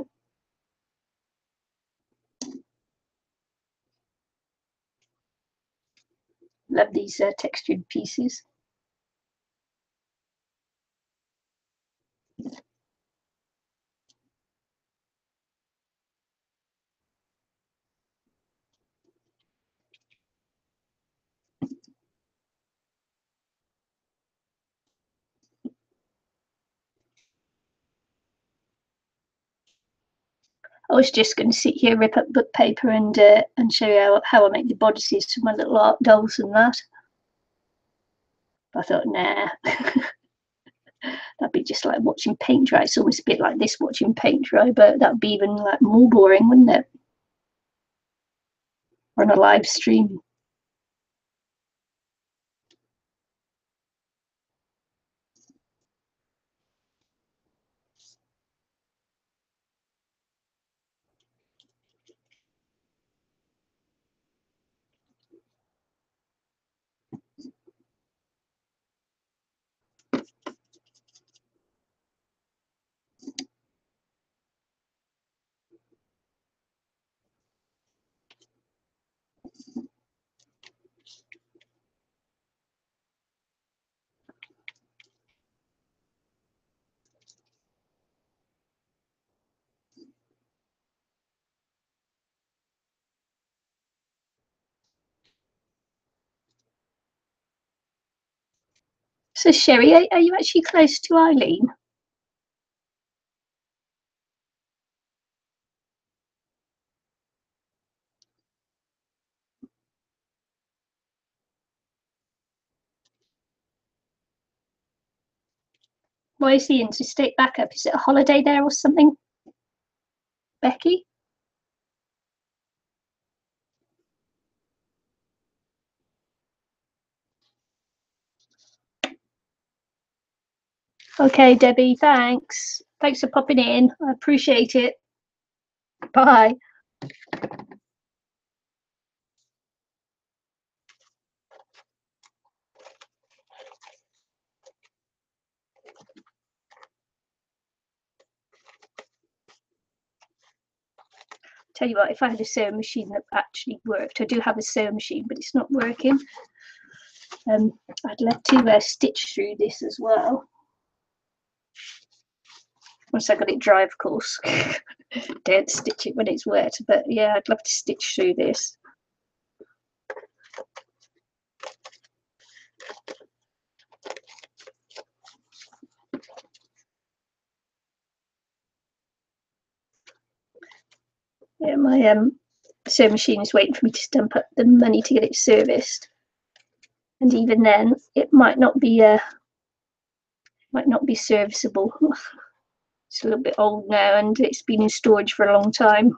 Love these textured pieces. I was just going to sit here, rip up book paper and show you how I make the bodices for my little art dolls and that. I thought, nah. That'd be just like watching paint dry. It's almost a bit like this, watching paint dry, but that'd be even like more boring, wouldn't it? Or on a live stream. So Sherry, are you actually close to Eileen? Why is the interstate backup? Is it a holiday there or something? Becky? Okay, Debbie, thanks. Thanks for popping in. I appreciate it. Bye. Tell you what, if I had a sewing machine that actually worked, I do have a sewing machine, but it's not working. I'd love to stitch through this as well. Once I got it dry, of course. Don't stitch it when it's wet, but yeah, I'd love to stitch through this. Yeah, my sewing machine is waiting for me to stamp up the money to get it serviced, and even then, it might not be serviceable. It's a little bit old now, and it's been in storage for a long time.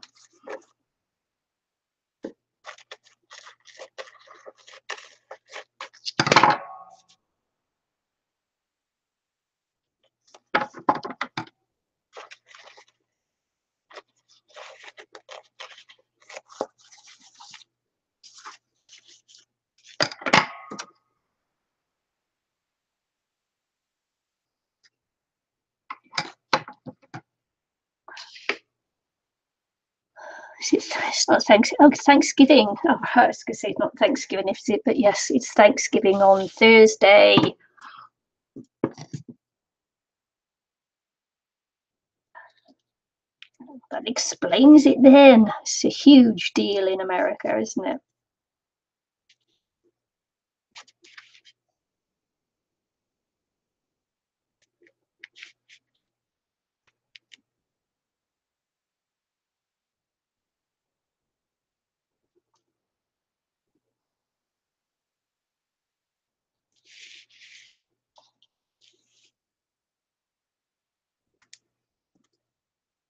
It's not Thanksgiving. Oh, I was going to say it's not Thanksgiving, is it? But yes, it's Thanksgiving on Thursday. That explains it then. It's a huge deal in America, isn't it?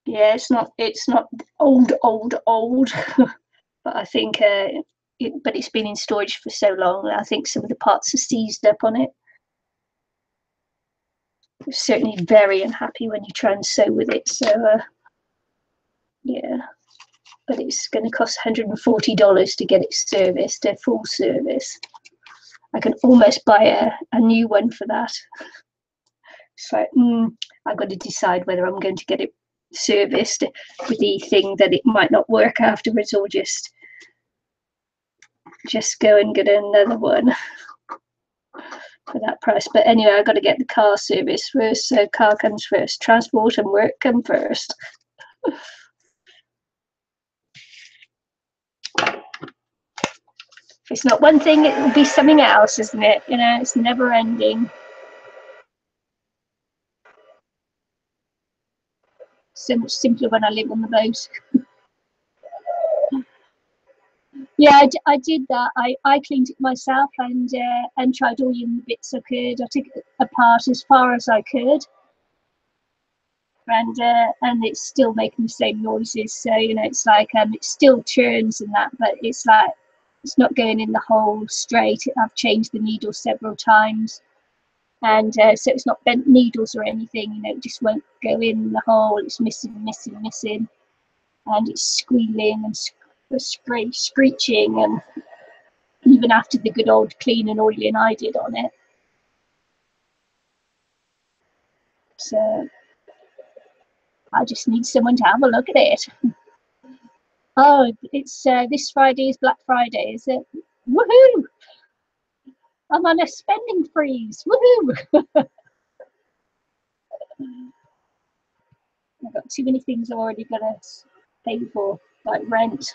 Yeah, it's not old, but I think but it's been in storage for so long. I think some of the parts are seized up on it. You're certainly very unhappy when you try and sew with it. So yeah, but it's going to cost $140 to get it serviced, a full service. I can almost buy a new one for that. It's like, I've got to decide whether I'm going to get it serviced with the thing that it might not work afterwards, or just go and get another one for that price. But anyway, I've got to get the car service first, so car comes first, transport and work come first. If it's not one thing, it will be something else, isn't it? You know, it's never ending. so much simpler when I live on the boat. Yeah, I did that. I cleaned it myself and tried all the bits I could. I took it apart as far as I could, and it's still making the same noises. So you know, it's like it still churns and that, but it's like it's not going in the hole straight. I've changed the needle several times, and so it's not bent needles or anything. You know, it just won't go in the hole. It's missing, and it's squealing and screeching, and even after the good old clean and oiling I did on it. So I just need someone to have a look at it. Oh, it's this Friday is Black Friday, is it? Woohoo! I'm on a spending freeze. Woohoo! I've got too many things I've already got to pay for, like rent.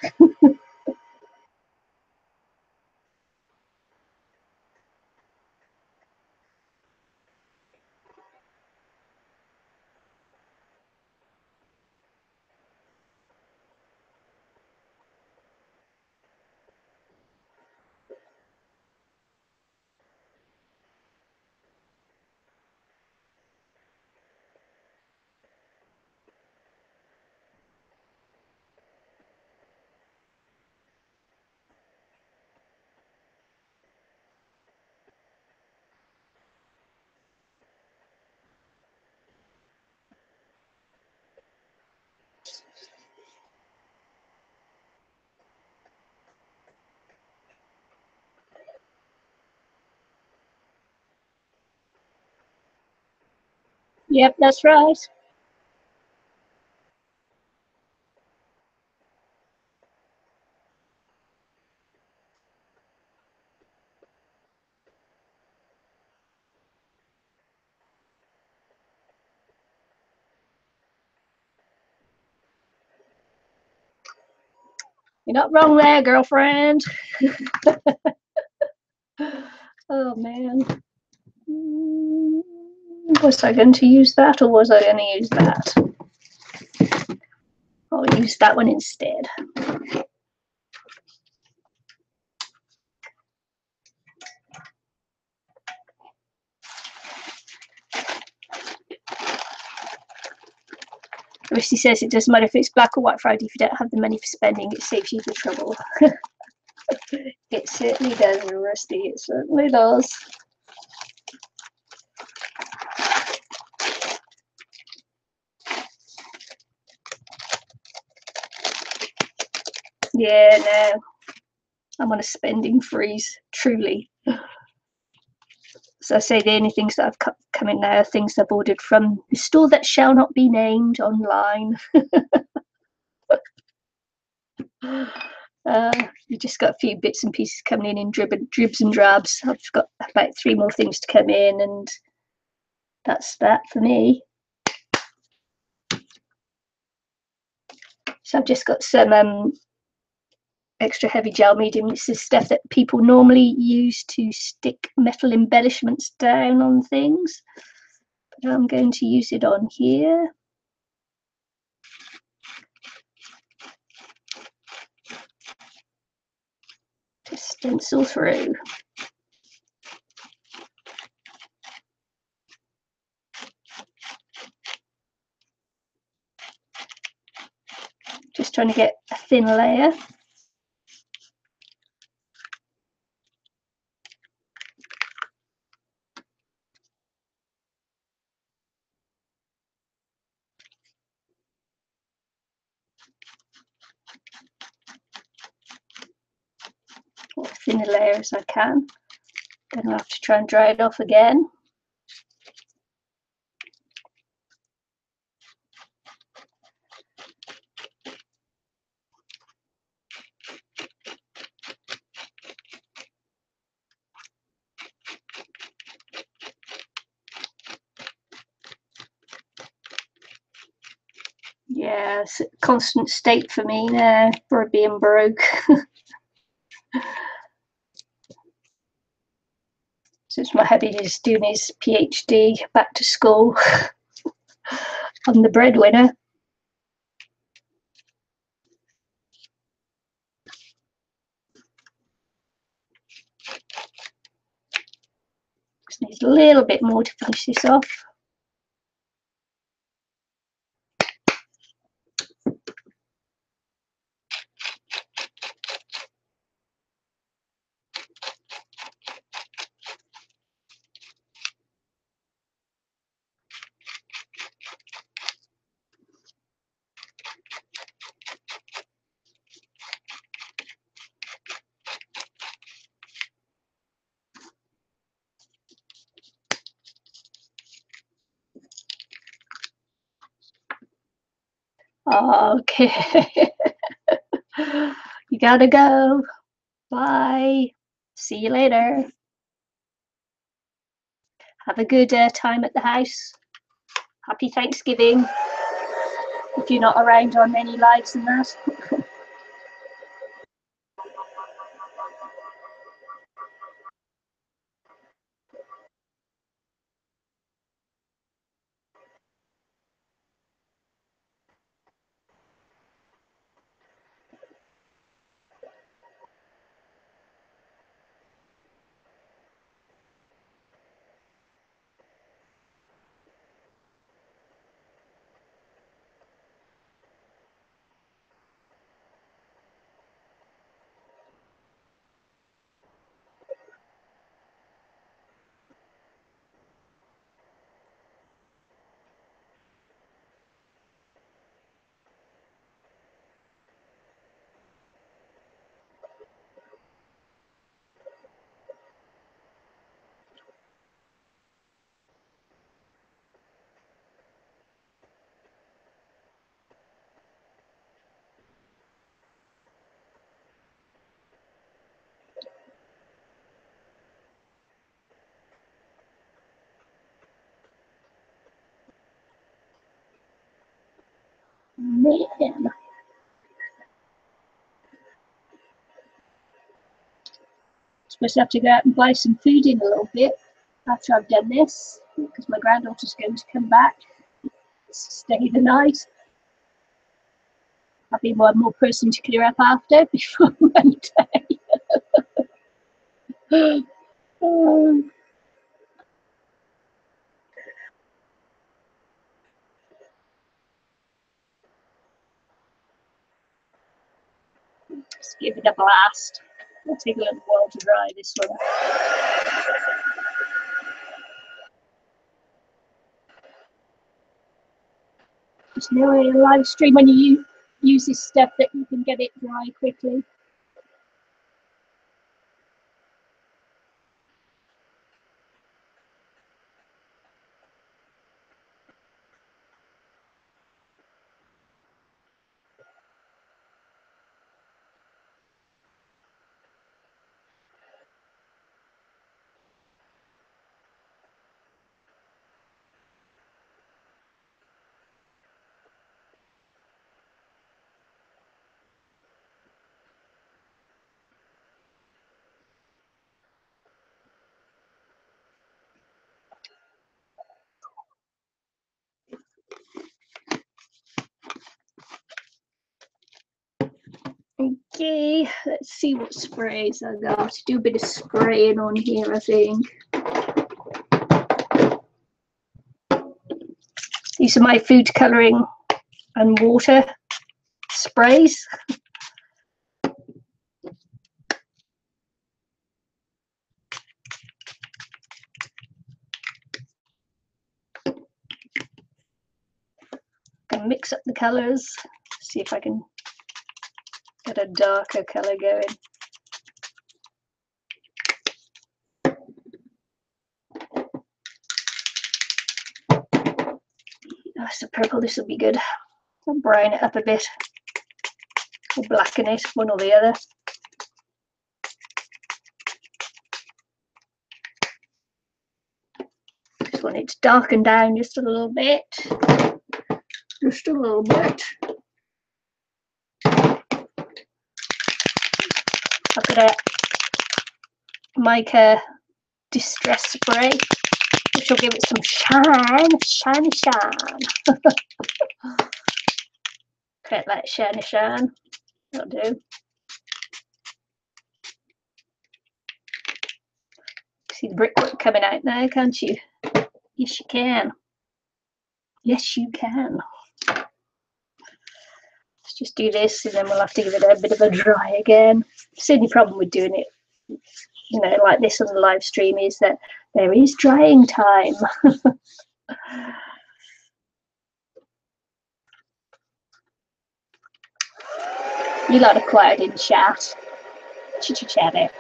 Yep, that's right. You're not wrong there, girlfriend. Oh man. Was I going to use that, or was I going to use that? I'll use that one instead. Rusty says it doesn't matter if it's Black or White Friday, if you don't have the money for spending, it saves you the trouble. It certainly does, Rusty, it certainly does. Yeah, no, I'm on a spending freeze, truly. So I say the only things that have come in now are things I've ordered from the store that shall not be named online. You just got a few bits and pieces coming in dribs and drabs. I've got about 3 more things to come in, and that's that for me. So I've just got some extra heavy gel medium. This is stuff that people normally use to stick metal embellishments down on things, but I'm going to use it on here. To stencil through. Just trying to get a thin layer. Or as thin a layer as I can. Then I'll have to try and dry it off again. Yeah, it's a constant state for me now, for being broke. Since my hubby is doing his PhD, back to school. I'm the breadwinner. Just needs a little bit more to finish this off. Okay. You gotta go. Bye. See you later. Have a good time at the house. Happy Thanksgiving. If you're not around on any lives and that. Man. Supposed to have to go out and buy some food in a little bit after I've done this, because my granddaughter's going to come back to stay the night. I'll be one more person to clear up after before Monday. Just give it a blast. It'll take a little while to dry this one. There's no way in a live stream when you use this stuff that you can get it dry quickly. Okay, let's see what sprays I got. Do a bit of spraying on here, I think. These are my food colouring and water sprays. Gonna mix up the colours, see if I can get a darker colour going. That's the purple, this will be good. I'll brown it up a bit, or blacken it, one or the other. Just want it to darken down just a little bit. Just a little bit. I've got a mica distress spray, which will give it some shine. Create that shine. That'll do. See the brickwork coming out now, can't you? Yes, you can. Yes, you can. Let's just do this, and then we'll have to give it a bit of a dry again. The only problem with doing it, you know, like this on the live stream is that there is drying time. You lot are quiet in chat. Chit-chat it.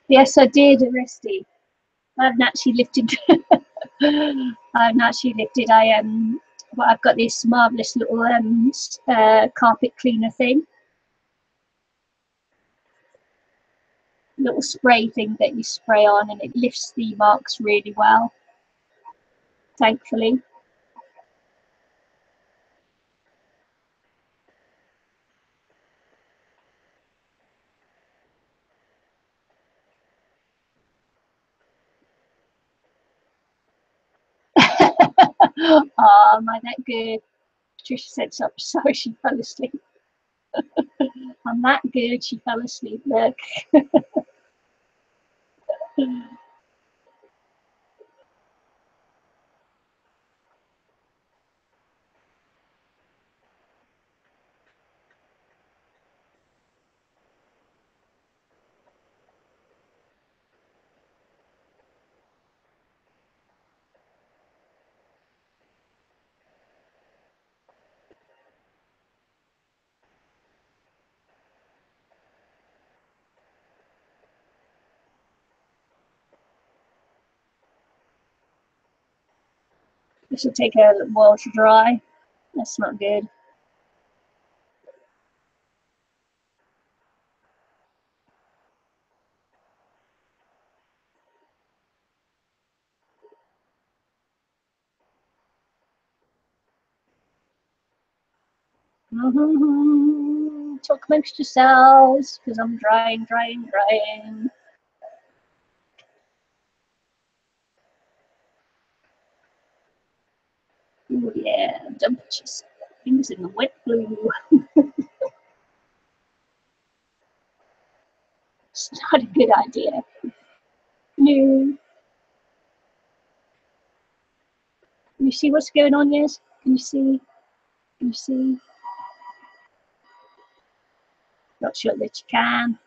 Yes, I did, Rusty. I haven't actually lifted. I haven't actually lifted. Well, I've got this marvelous little carpet cleaner thing, little spray thing that you spray on, and it lifts the marks really well. Thankfully. Oh, am I that good? Patricia said so. Sorry, she fell asleep. I'm that good. She fell asleep. Look. This will take a while to dry. That's not good. Talk amongst yourselves, because I'm drying. Oh yeah, don't put your fingers in the wet glue. It's not a good idea. No. Can you see what's going on, yes? Can you see? Can you see? Not sure that you can.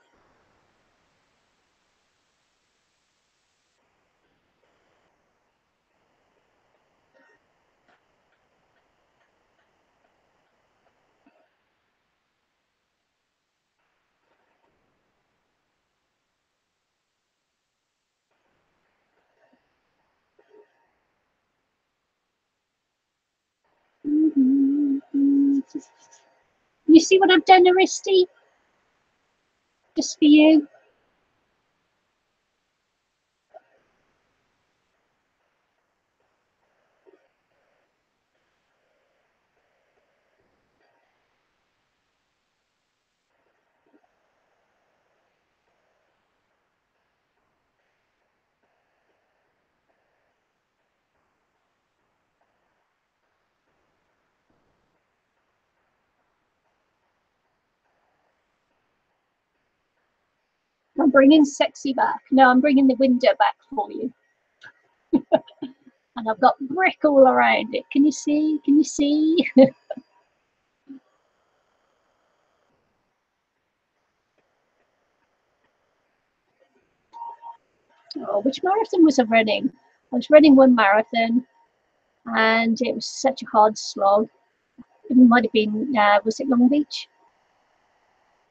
You see what I've done, Aristi? Just for you. I'm bringing sexy back. No, I'm bringing the window back for you. And I've got brick all around it. Can you see? Can you see? Oh, which marathon was I running? I was running one marathon, and it was such a hard slog. It might have been, was it Long Beach?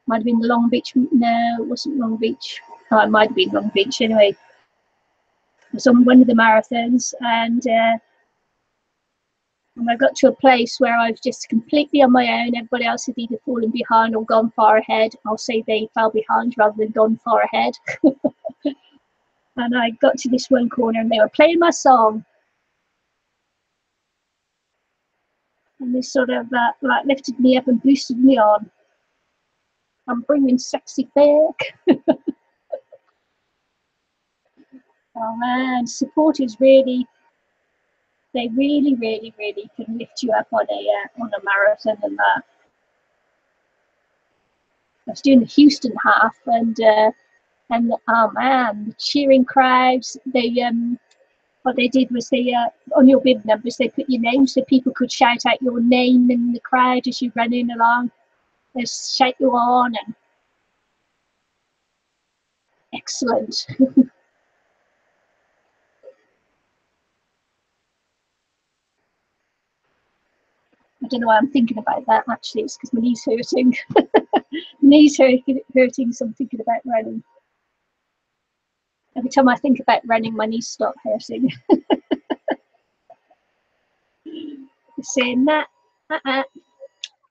Might have been Long Beach. No, it wasn't Long Beach. Oh, it might have been Long Beach anyway. I was on one of the marathons, and when I got to a place where I was just completely on my own, everybody else had either fallen behind or gone far ahead. I'll say they fell behind rather than gone far ahead. And I got to this one corner and they were playing my song. and this sort of like lifted me up and boosted me on. I'm bringing sexy back. Oh man, support is really, they really, really, really can lift you up on a marathon and that. I was doing the Houston half, and oh man, the cheering crowds. They what they did was they on your bib numbers they put your name so people could shout out your name in the crowd as you're running along. They shout you on and excellent. I don't know why I'm thinking about that actually. It's because my knee's hurting. Knees hurting, so I'm thinking about running. Every time I think about running, my knees stop hurting. It's saying that.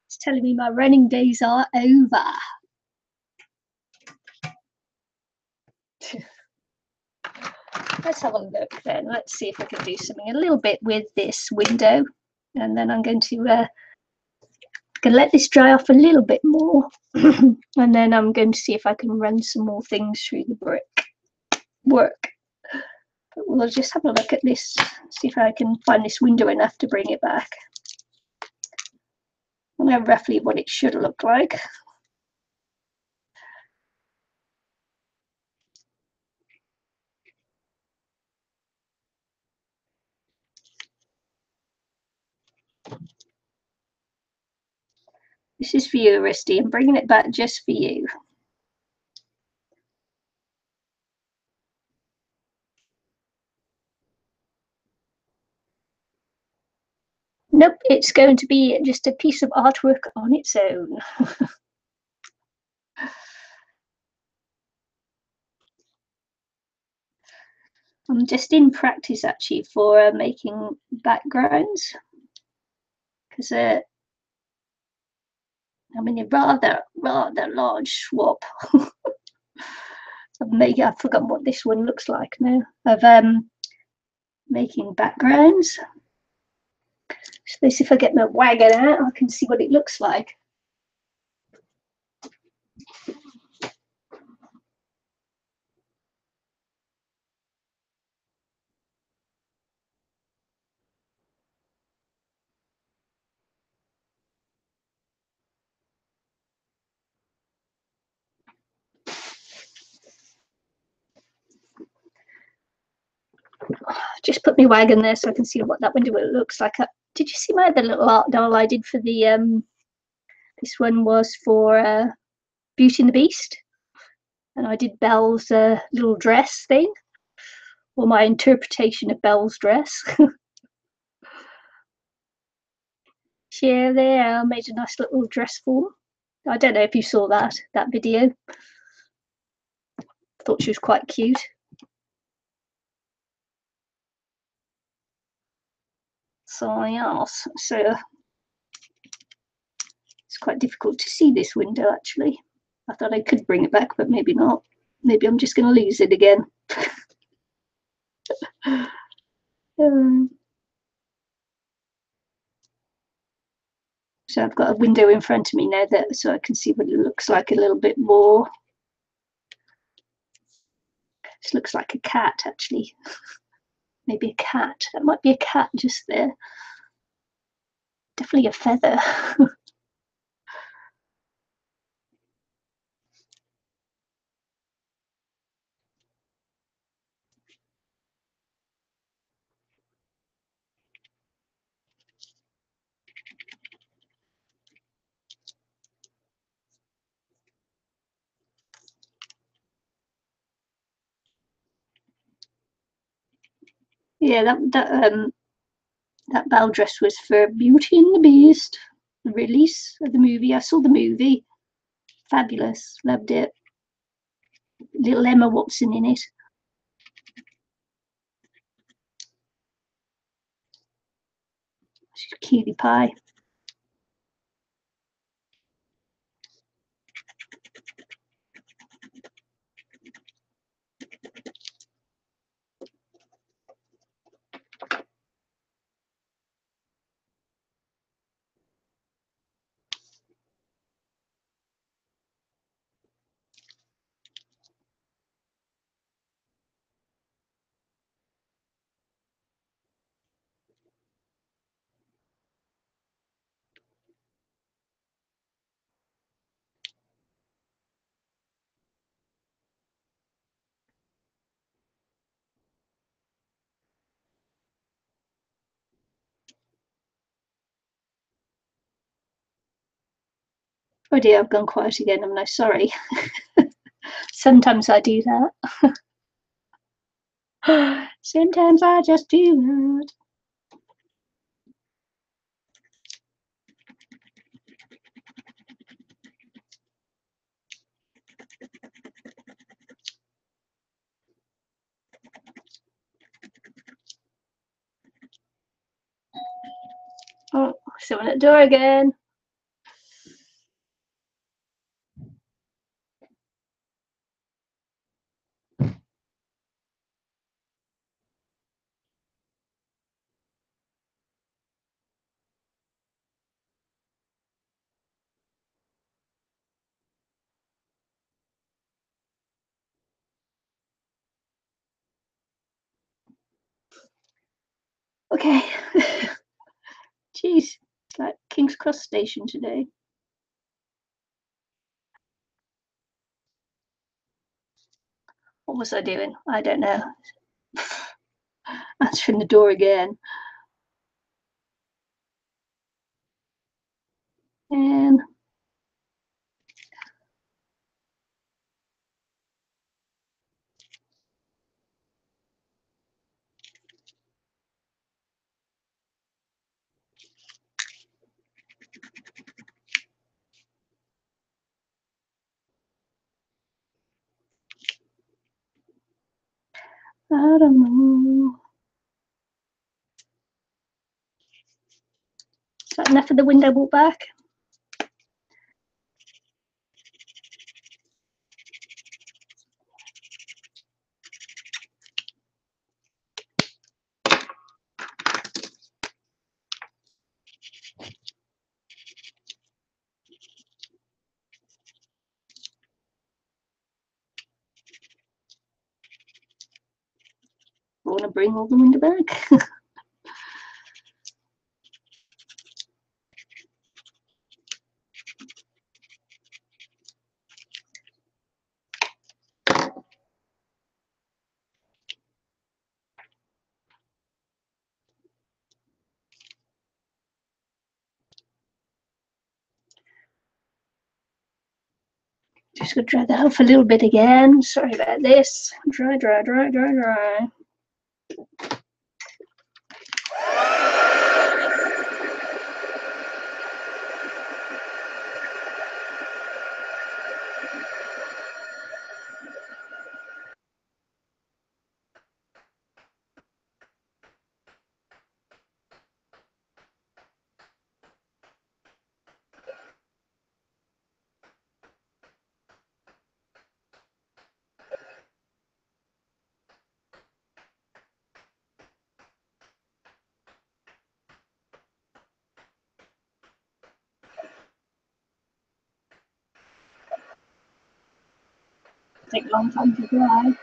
It's telling me my running days are over. Let's have a look then. Let's see if I can do something a little bit with this window. And then I'm going to let this dry off a little bit more. And then I'm going to see if I can run some more things through the work. But we'll just have a look at this, see if I can find this window enough to bring it back. I know roughly what it should look like. This is for you, Aristy. I'm bringing it back just for you. Nope, it's going to be just a piece of artwork on its own. I'm just in practice actually for making backgrounds because I'm in a rather large swap. I've forgotten what this one looks like now of making backgrounds. So if I get my wagon out, I can see what it looks like. Just put my wagon there so I can see what that window looks like. Did you see my other little art doll I did for the this one was for Beauty and the Beast, and I did Belle's little dress thing, or my interpretation of Belle's dress. Yeah, there, I made a nice little dress form. I don't know if you saw that video. I thought she was quite cute. So yes, so it's quite difficult to see this window actually. I thought I could bring it back, but maybe not. Maybe I'm just going to lose it again. So I've got a window in front of me now so I can see what it looks like a little bit more. This looks like a cat actually. Maybe a cat. That might be a cat just there. Definitely a feather. Yeah, that Belle dress was for Beauty and the Beast, the release of the movie. I saw the movie. Fabulous. Loved it. Little Emma Watson in it. She's a cutie pie. Oh dear, I've gone quiet again. I'm no sorry. Sometimes I do that. Sometimes I just do that. Oh, someone at the door again. Okay. Jeez, it's like King's Cross Station today. What was I doing? I don't know. Answering the door again. And I don't know. Is that enough of the window walk back? I want to bring all the window back. Just gonna dry that off a little bit again. Sorry about this. Dry, dry, dry, dry, dry. Take a long time to dry.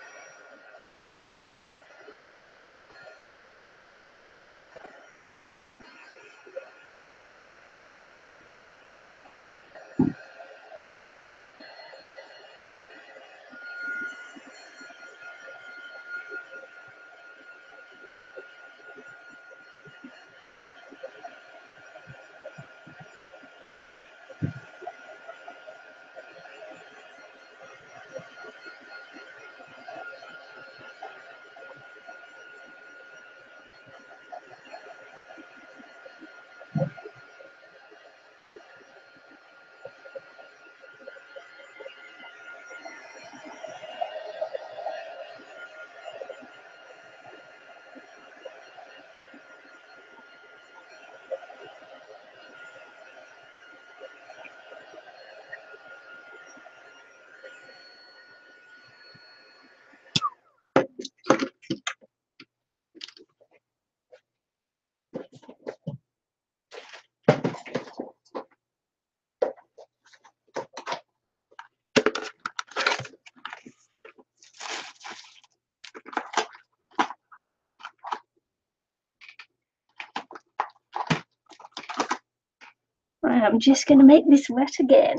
Right, I'm just gonna make this wet again.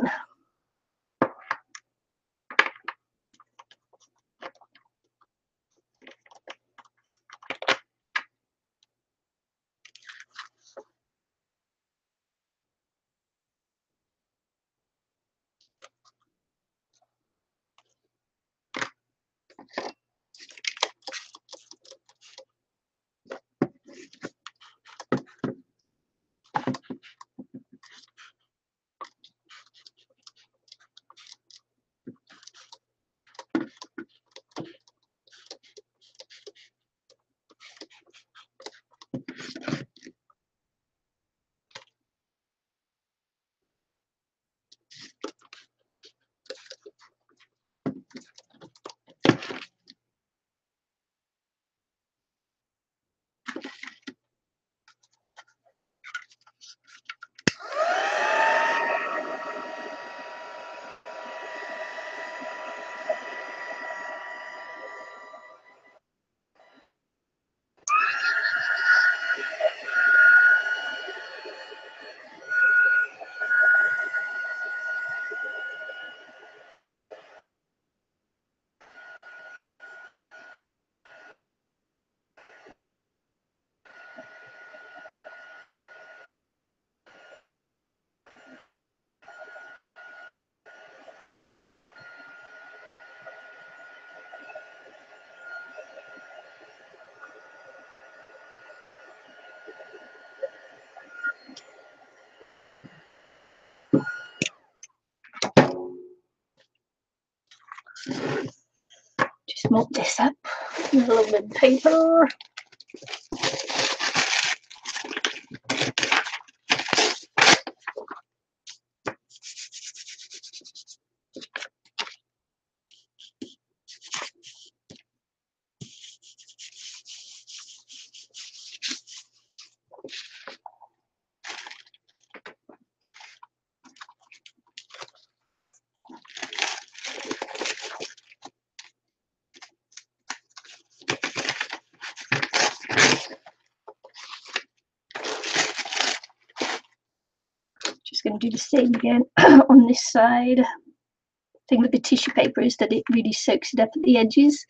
Just mop this up. A little bit of paper. Just going to do the same again on this side. The thing with the tissue paper is that it really soaks it up at the edges.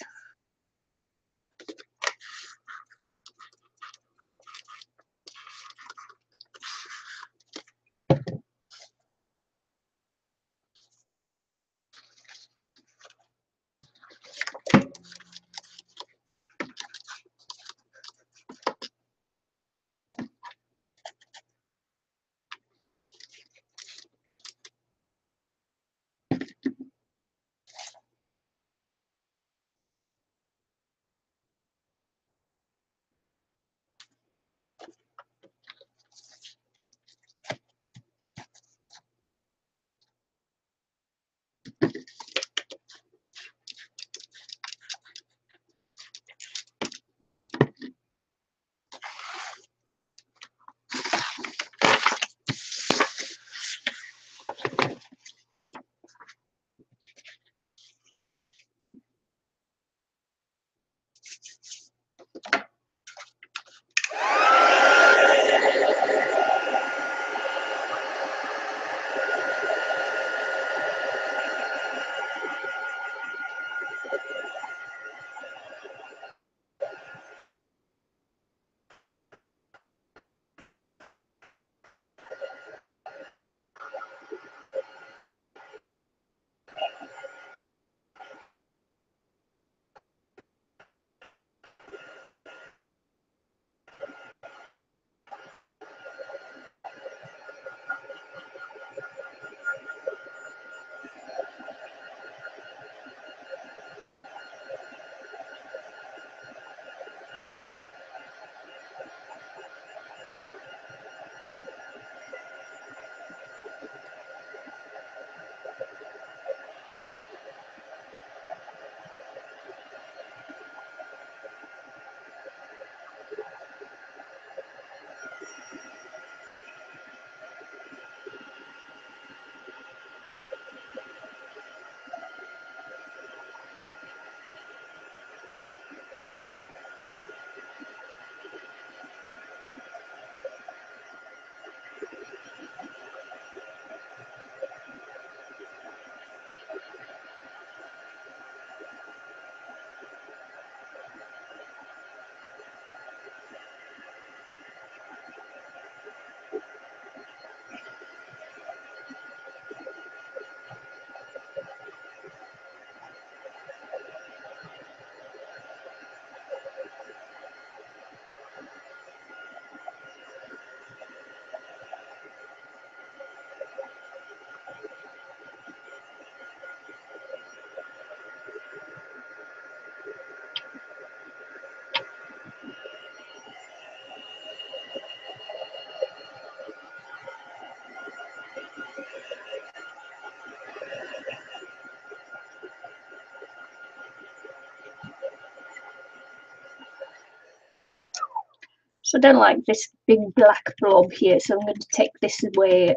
So I don't like this big black blob here, so I'm going to take this away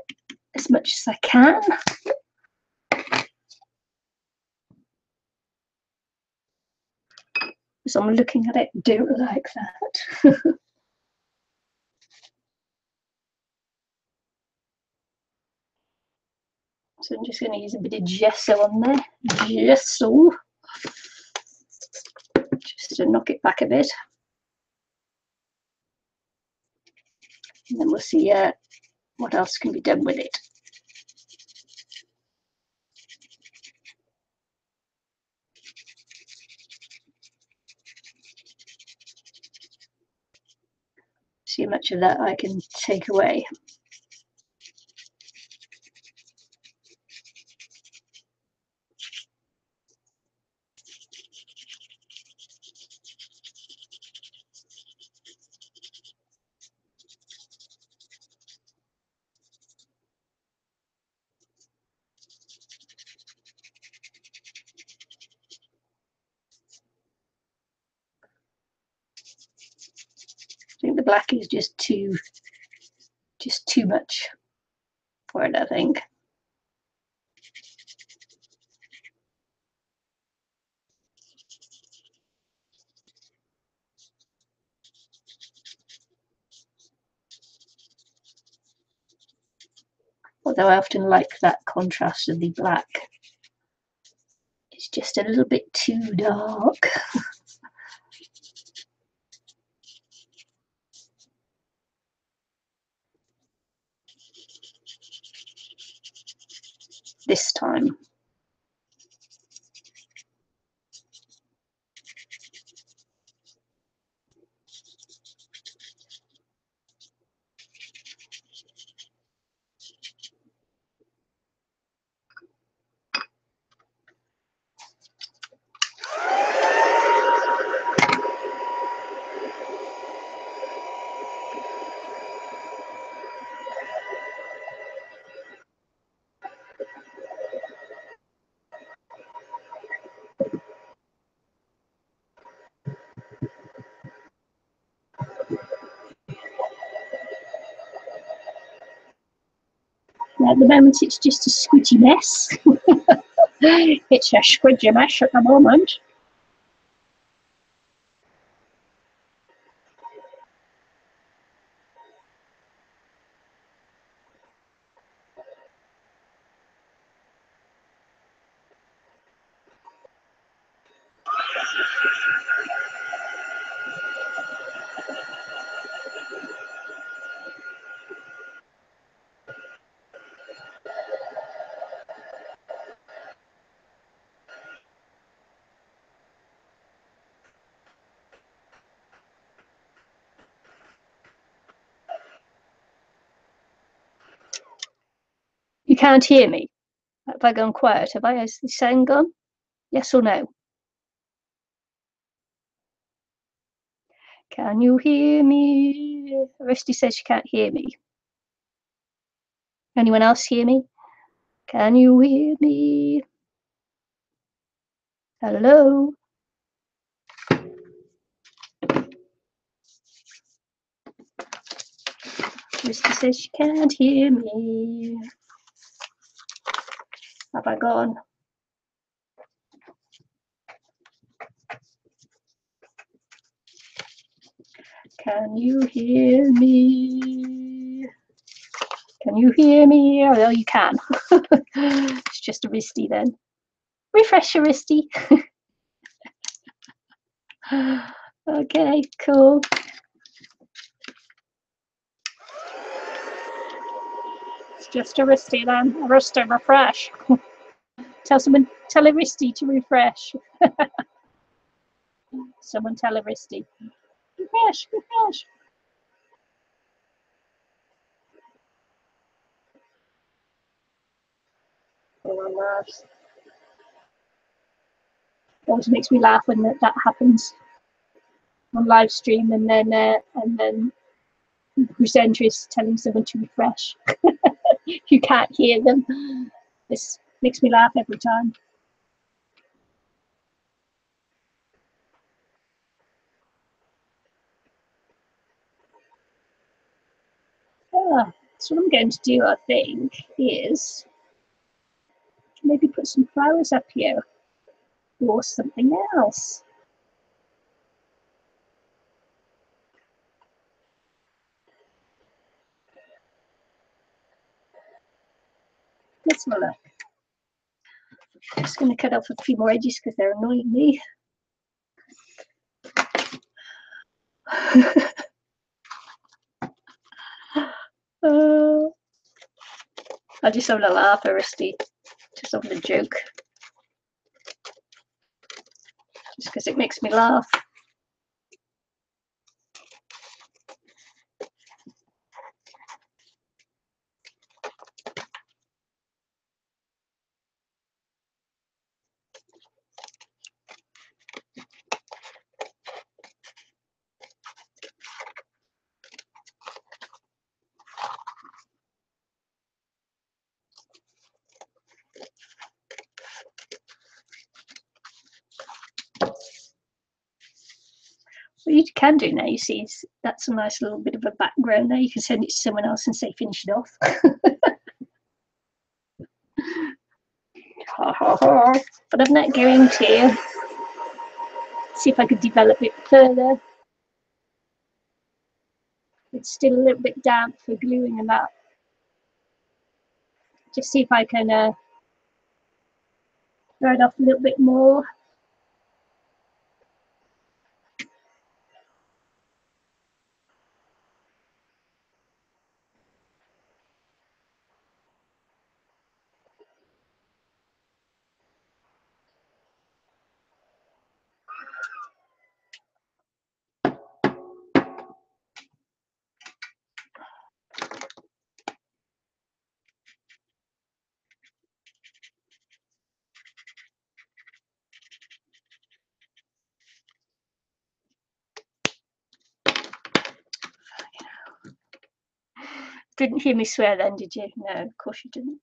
as much as I can. So I'm looking at it, don't like that. So I'm just going to use a bit of gesso on there, gesso, just to knock it back a bit. And then we'll see what else can be done with it. See how much of that I can take away. black is just too much for it, I think. Although I often like that contrast of the black. It's just a little bit too dark. This time. At the moment, it's just a squidgy mess. It's a squidgy mess at the moment. You can't hear me. Have I gone quiet? Have I? Has the sound gone? Yes or no? Can you hear me? Rusty says she can't hear me. Anyone else hear me? Can you hear me? Hello? Rusty says she can't hear me. Have I gone? Can you hear me? Can you hear me? Oh, well, you can. It's just a Risty then. Refresh your Risty. Okay, cool. It's just a Risty then. A Risty refresh. Tell a Risty to refresh. Someone tell a Risty. Refresh, refresh. Everyone laughs. It always makes me laugh when that happens on live stream, and then the presenter is telling someone to refresh. You can't hear them. This makes me laugh every time. So what I'm going to do, I think, is maybe put some flowers up here or something else. Let's have a look. I'm just going to cut off a few more edges because they're annoying me. I just having a laugh, Rusty. Just having a joke. Just because it makes me laugh. you can do now, you see, that's a nice little bit of a background there. You can send it to someone else and say, finish it off. But I'm not going to. See if I could develop it further. It's still a little bit damp for gluing and that. Just see if I can dry it off a little bit more. Didn't hear me swear then, did you? No, of course you didn't.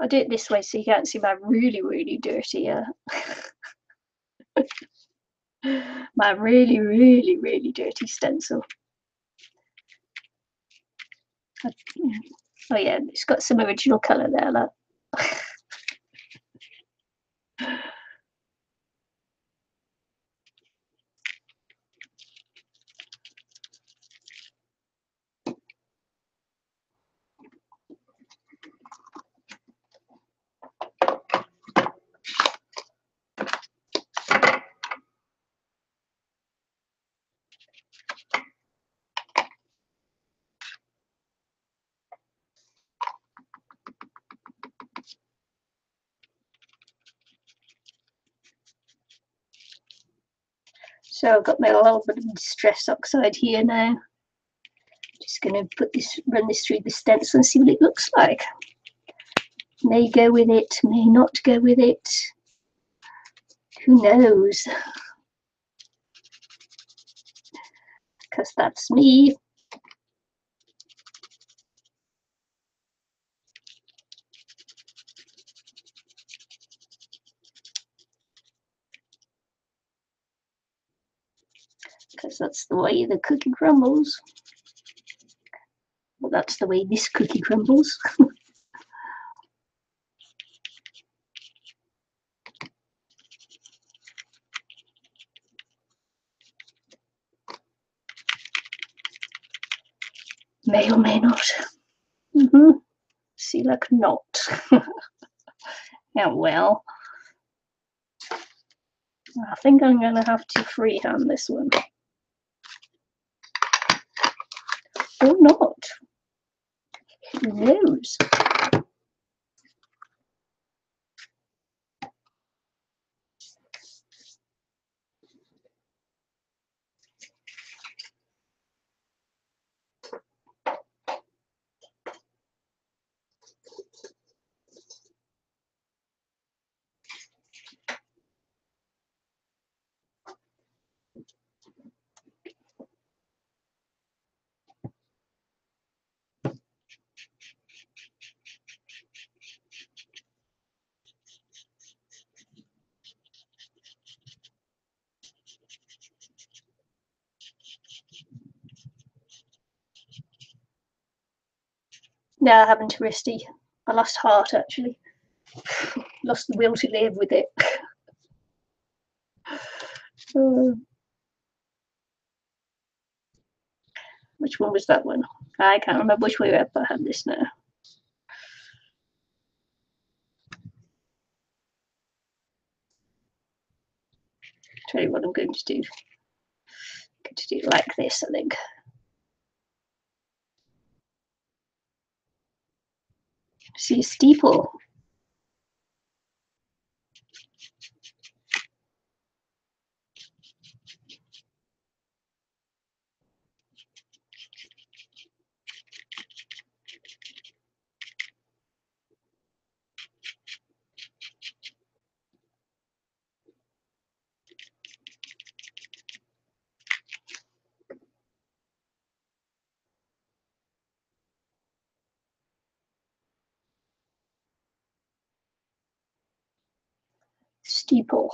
I'll do it this way so you can't see my really, really dirty, my really, really, really dirty stencil. Oh yeah, it's got some original colour there, look. So I've got my little bit of distress oxide here now. Just going to run this through the stencil and see what it looks like. May go with it, may not go with it. Who knows? Because that's me. Because that's the way the cookie crumbles. Well, that's the way this cookie crumbles. May or may not. See, like not. Yeah, well. I think I'm going to have to freehand this one. Or not. Who knows? No, I haven't, Risty. I lost heart, actually. Lost the will to live with it. Which one was that one? I can't remember which way up I had this now. Tell you what I'm going to do. I'm going to do it like this, I think. See a steeple. steeple.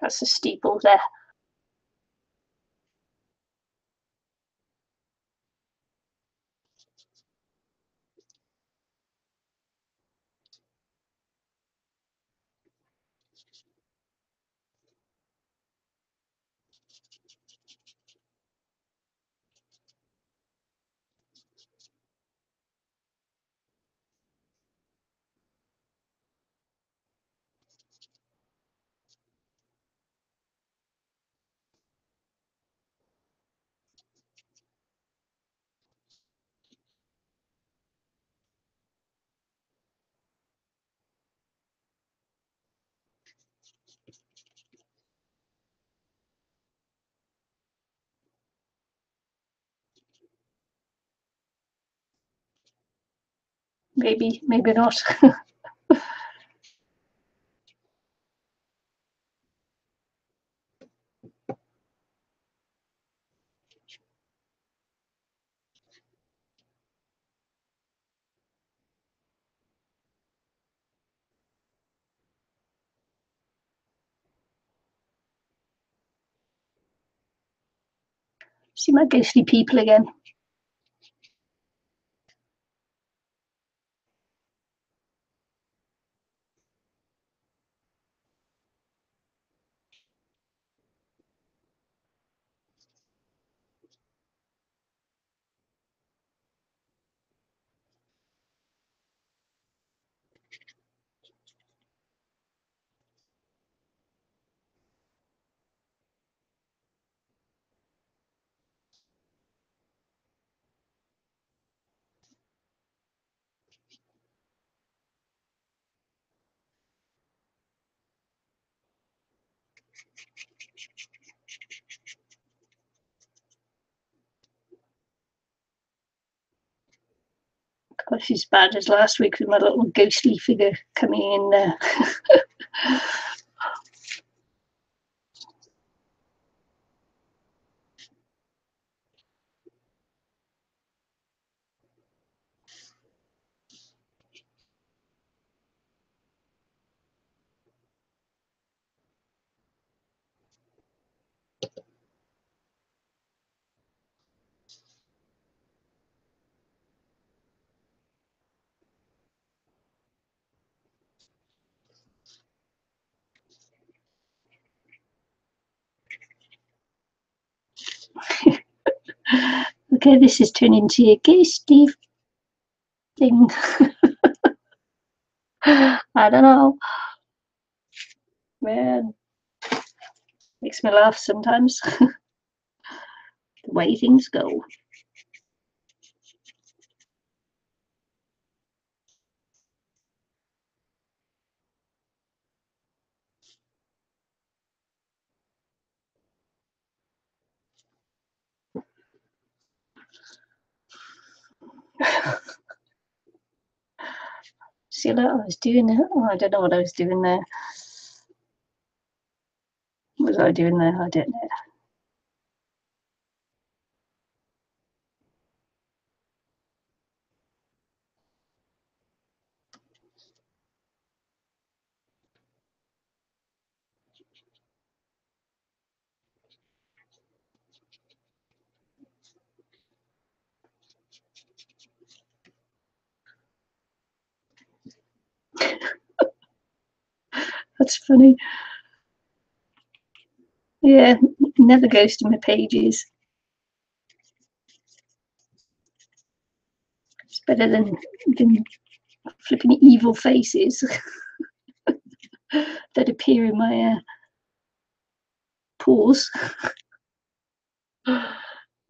That's the steeple there. Maybe, maybe not. See my ghostly people again. Gosh, as bad as last week with my little ghostly figure coming in there. Okay, this is turning into a ghostly thing. I don't know. Man, makes me laugh sometimes. The way things go. See what I was doing there? Oh, I don't know what I was doing there. What was I doing there? I don't know. That's funny. Yeah, never goes to my pages. It's better than flipping evil faces that appear in my pores.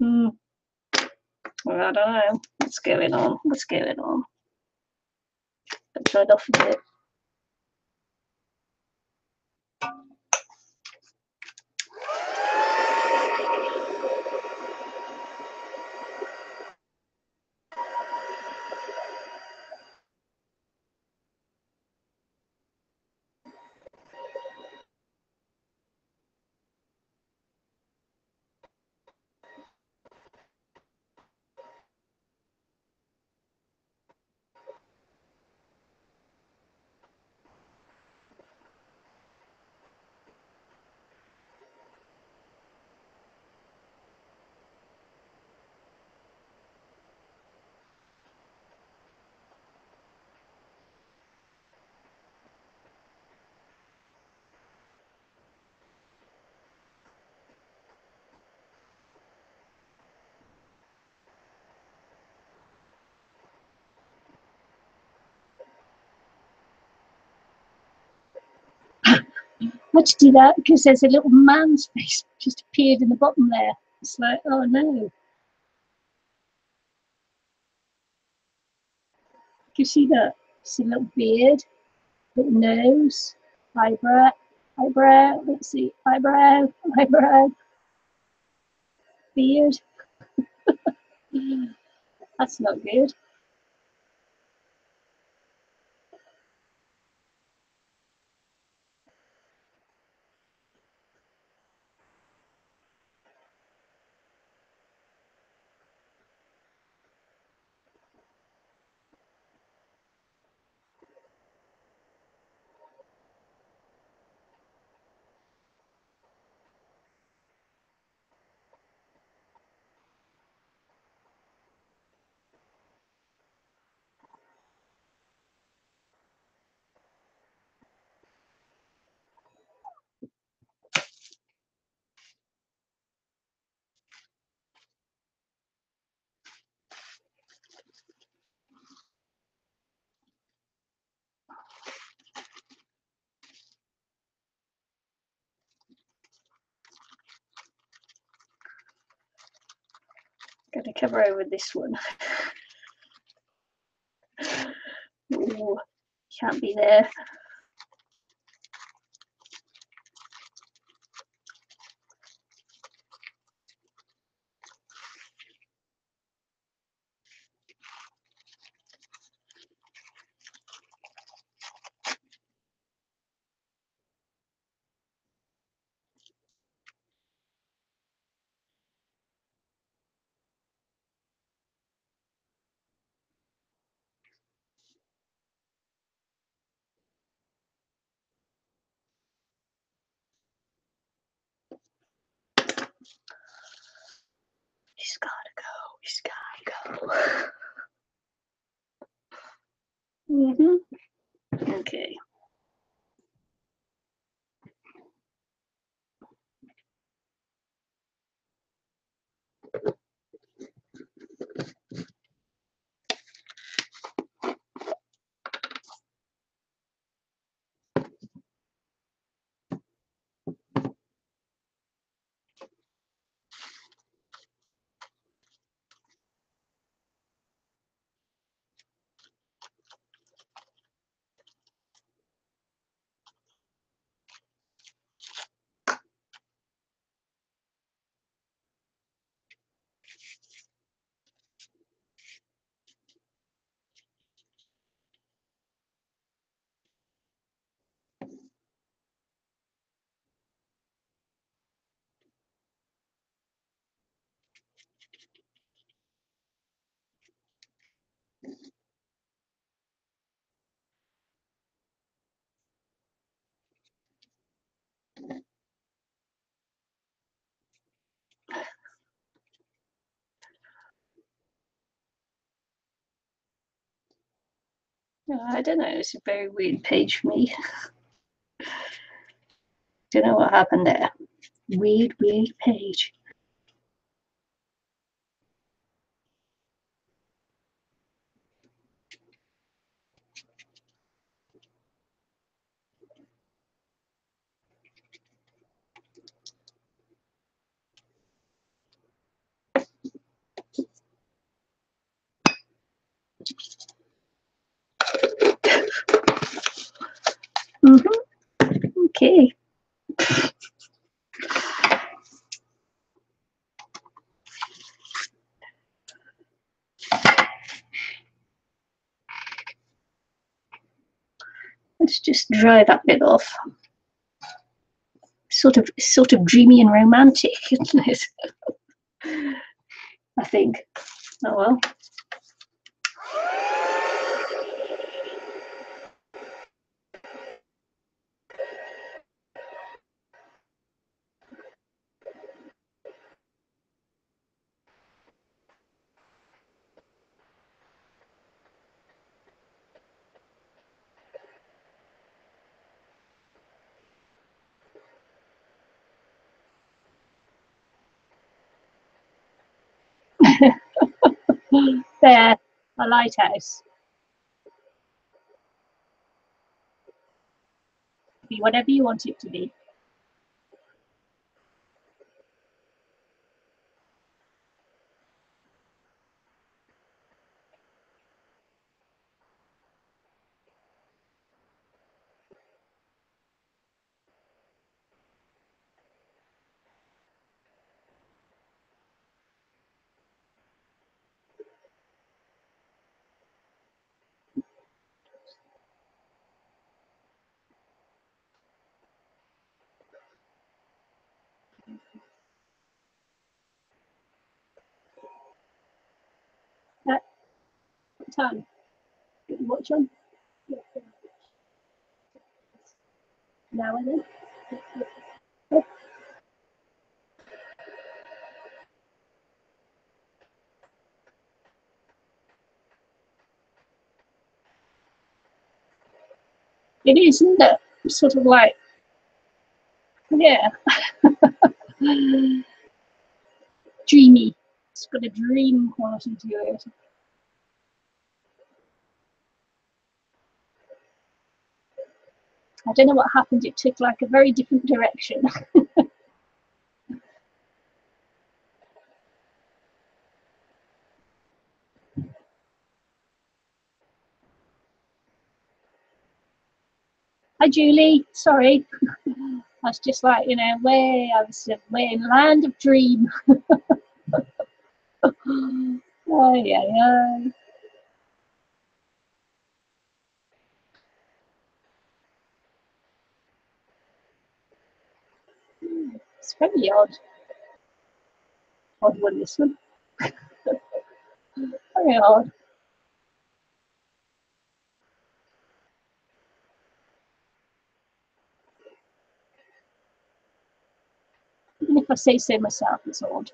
Mm. Well, I don't know. What's going on? What's going on? I tried off a bit. had to do that because there's a little man's face just appeared in the bottom there. It's like, oh no. Can you see that? It's a little beard, little nose, eyebrow, let's see, eyebrow, beard. That's not good. Going to cover over this one. Ooh, can't be there. He's gotta go. He's gotta go. Okay. I don't know, it's a very weird page for me. Don't know what happened there. Weird page. Okay. Let's just dry that bit off. Sort of dreamy and romantic, isn't it? I think. Oh well. There, a lighthouse. Be whatever you want it to be. time? Get your watch on? Now and then? Oh. It is, isn't it? It's sort of like, yeah. Dreamy. It's got a dream quality to it. I don't know what happened. It took like a very different direction. Hi, Julie. Sorry. I was just like, you know, way in land of dream. Oh, yeah. It's very odd. Odd one, this one. Very odd. Even if I say so myself, it's odd.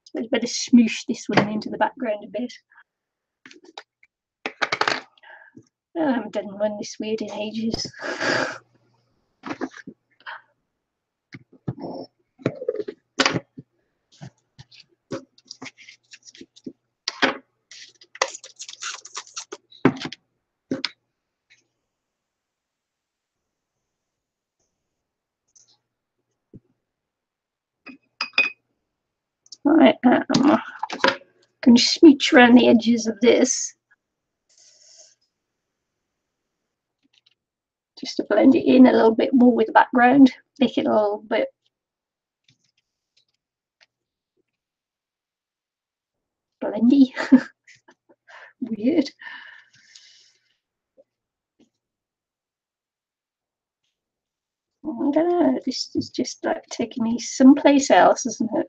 So I'd better smoosh this one into the background a bit. Oh, I haven't done one this weird in ages. Right, can smooch around the edges of this just to blend it in a little bit more with the background, make it a little bit blendy. Weird. I don't know, this is just like taking me someplace else, isn't it?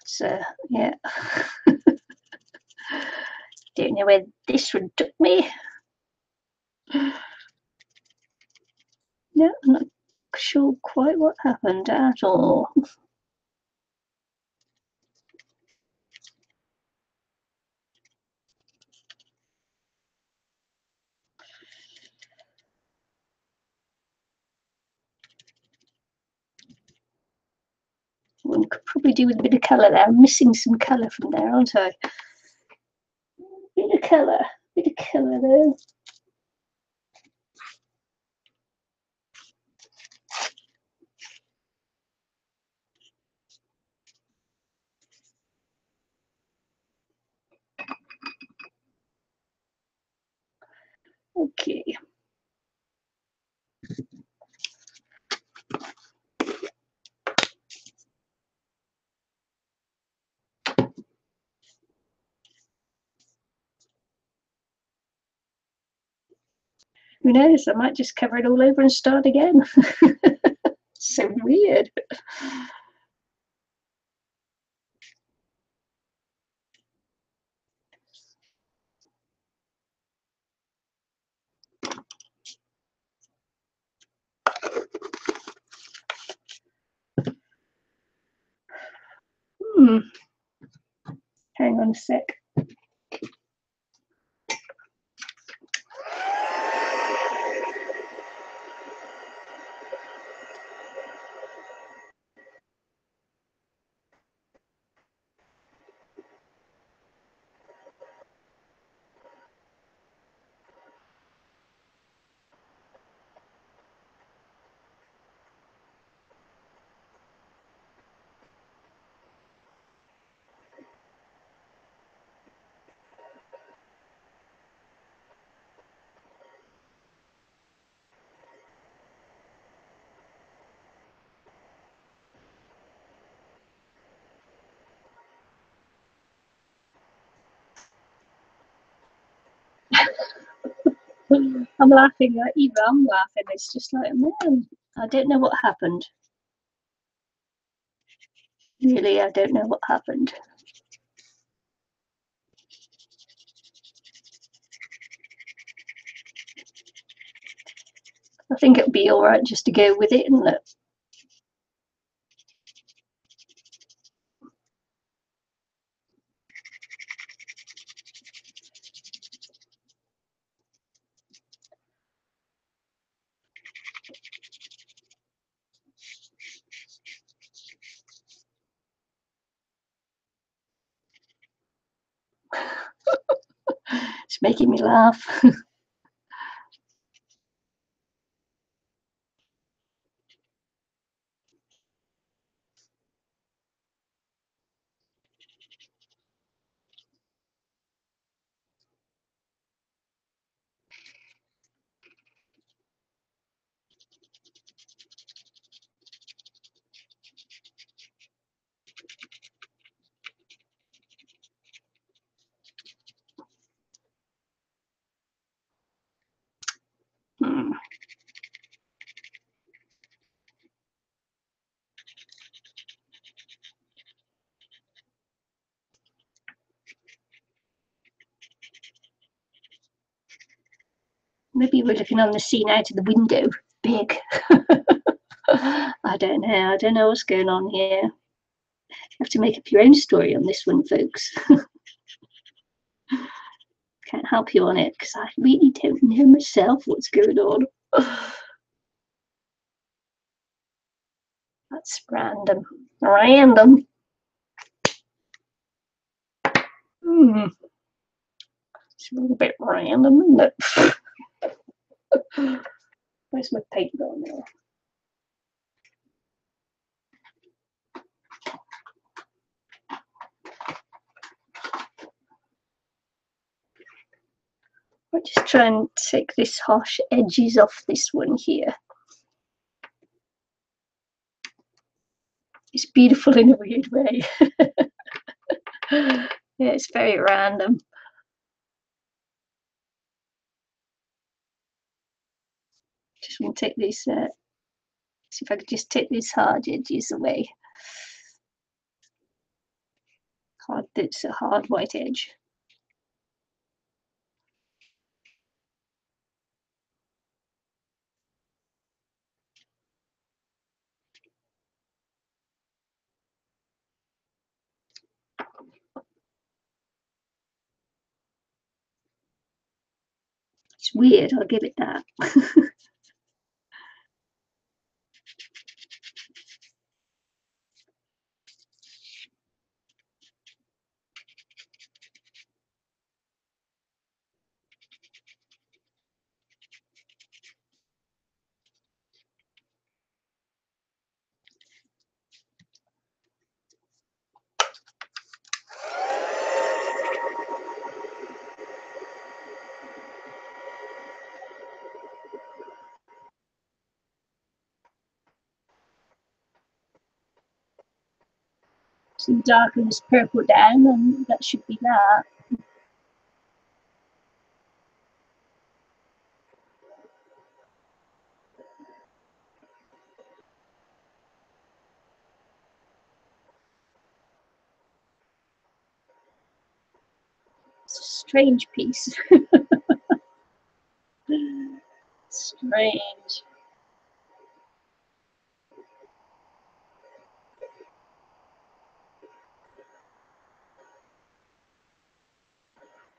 So, yeah. Don't know where this one took me. No, I'm not sure quite what happened at all. One could probably do with a bit of colour there. I'm missing some colour from there, aren't I? Bit of colour there. Okay. Who knows? I might just cover it all over and start again. So weird. Hang on a sec. I'm laughing, even I'm laughing. It's just like, man, I don't know what happened. Really, I don't know what happened. I think it'll be all right just to go with it, isn't it? It's making me laugh. Hmm. Maybe we're looking on the scene out of the window. Big. I don't know. I don't know what's going on here. You have to make up your own story on this one, folks. Can't help you on it because I really don't know myself what's going on. That's random. Random. Hmm. It's a little bit random, isn't it? Where's my paint gone now? I'll just try and take this harsh edges off this one here. It's beautiful in a weird way. Yeah, it's very random. Just want to take these, see if I could just take these hard edges away. Hard, it's a hard white edge. It's weird, I'll give it that. So darken this purple down, and that should be that. It's a strange piece. Strange.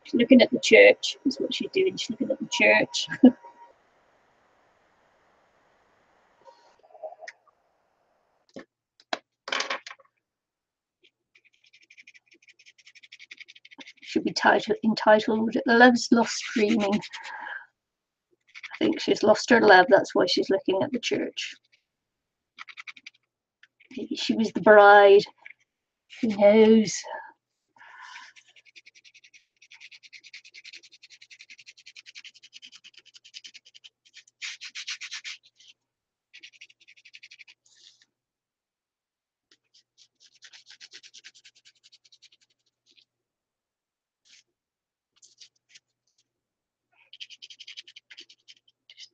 She's looking at the church, is what she's doing. She's looking at the church. Should be entitled Love's Lost Dreaming. I think she's lost her love, that's why she's looking at the church. Maybe she was the bride. Who knows?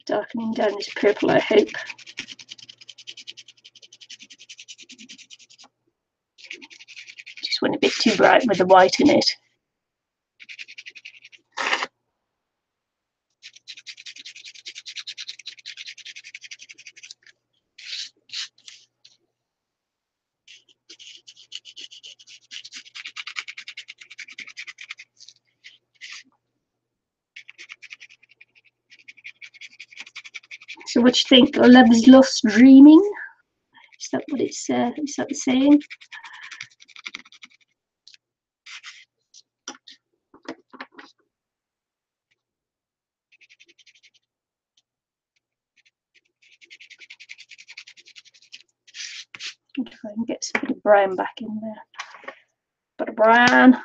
darkening down this purple, I hope. Just went a bit too bright with the white in it. So what do you think? Love is lost dreaming? Is that what it's is that the saying? I'll try and get some bit of brown back in there. Bit of brown.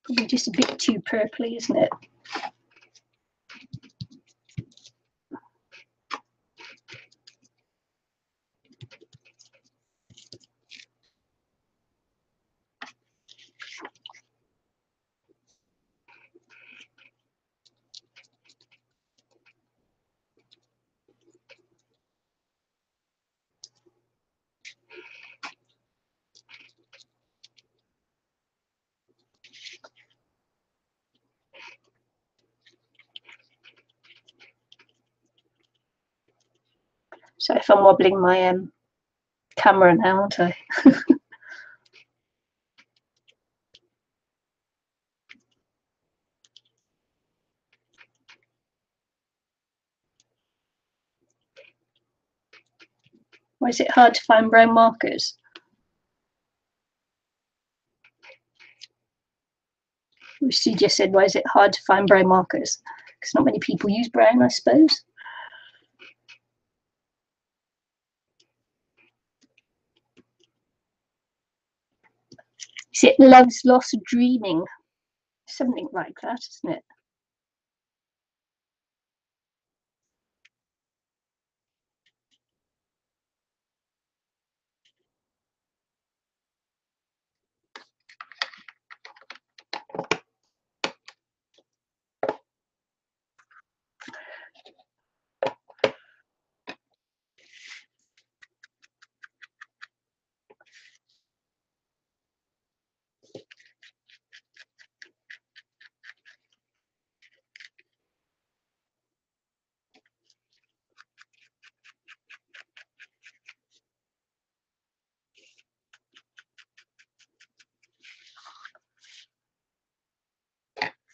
Probably just a bit too purpley, isn't it? So if I'm wobbling my camera now, aren't I? Why is it hard to find brown markers? She just said, why is it hard to find brown markers? Because not many people use brown, I suppose. Is it love's lost dreaming? Something like that, isn't it?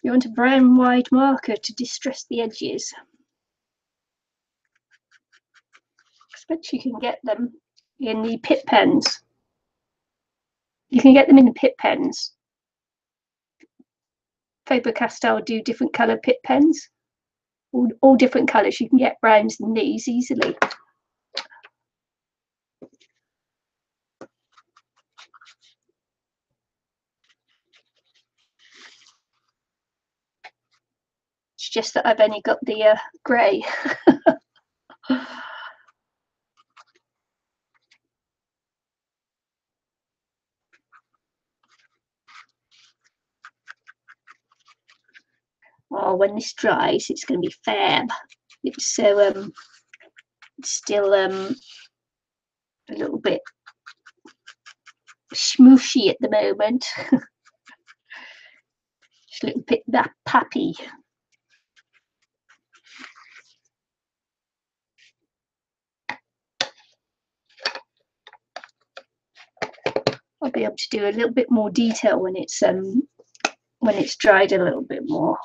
You want a brown wide marker to distress the edges. I expect you can get them in the Pitt pens. You can get them in the Pitt pens. Faber-Castell do different colour Pitt pens. All different colours. You can get browns in these easily. It's just that I've only got the grey. Oh, when this dries, it's going to be fab. It's so it's still a little bit smooshy at the moment. Just a little bit that pappy. I'll be able to do a little bit more detail when it's dried a little bit more.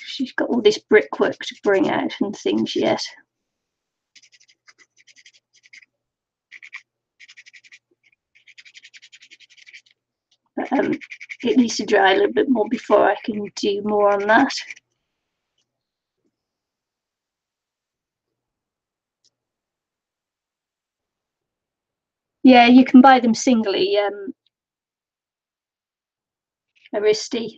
She's got all this brickwork to bring out and things yet. but it needs to dry a little bit more before I can do more on that. Yeah, you can buy them singly, Aristi.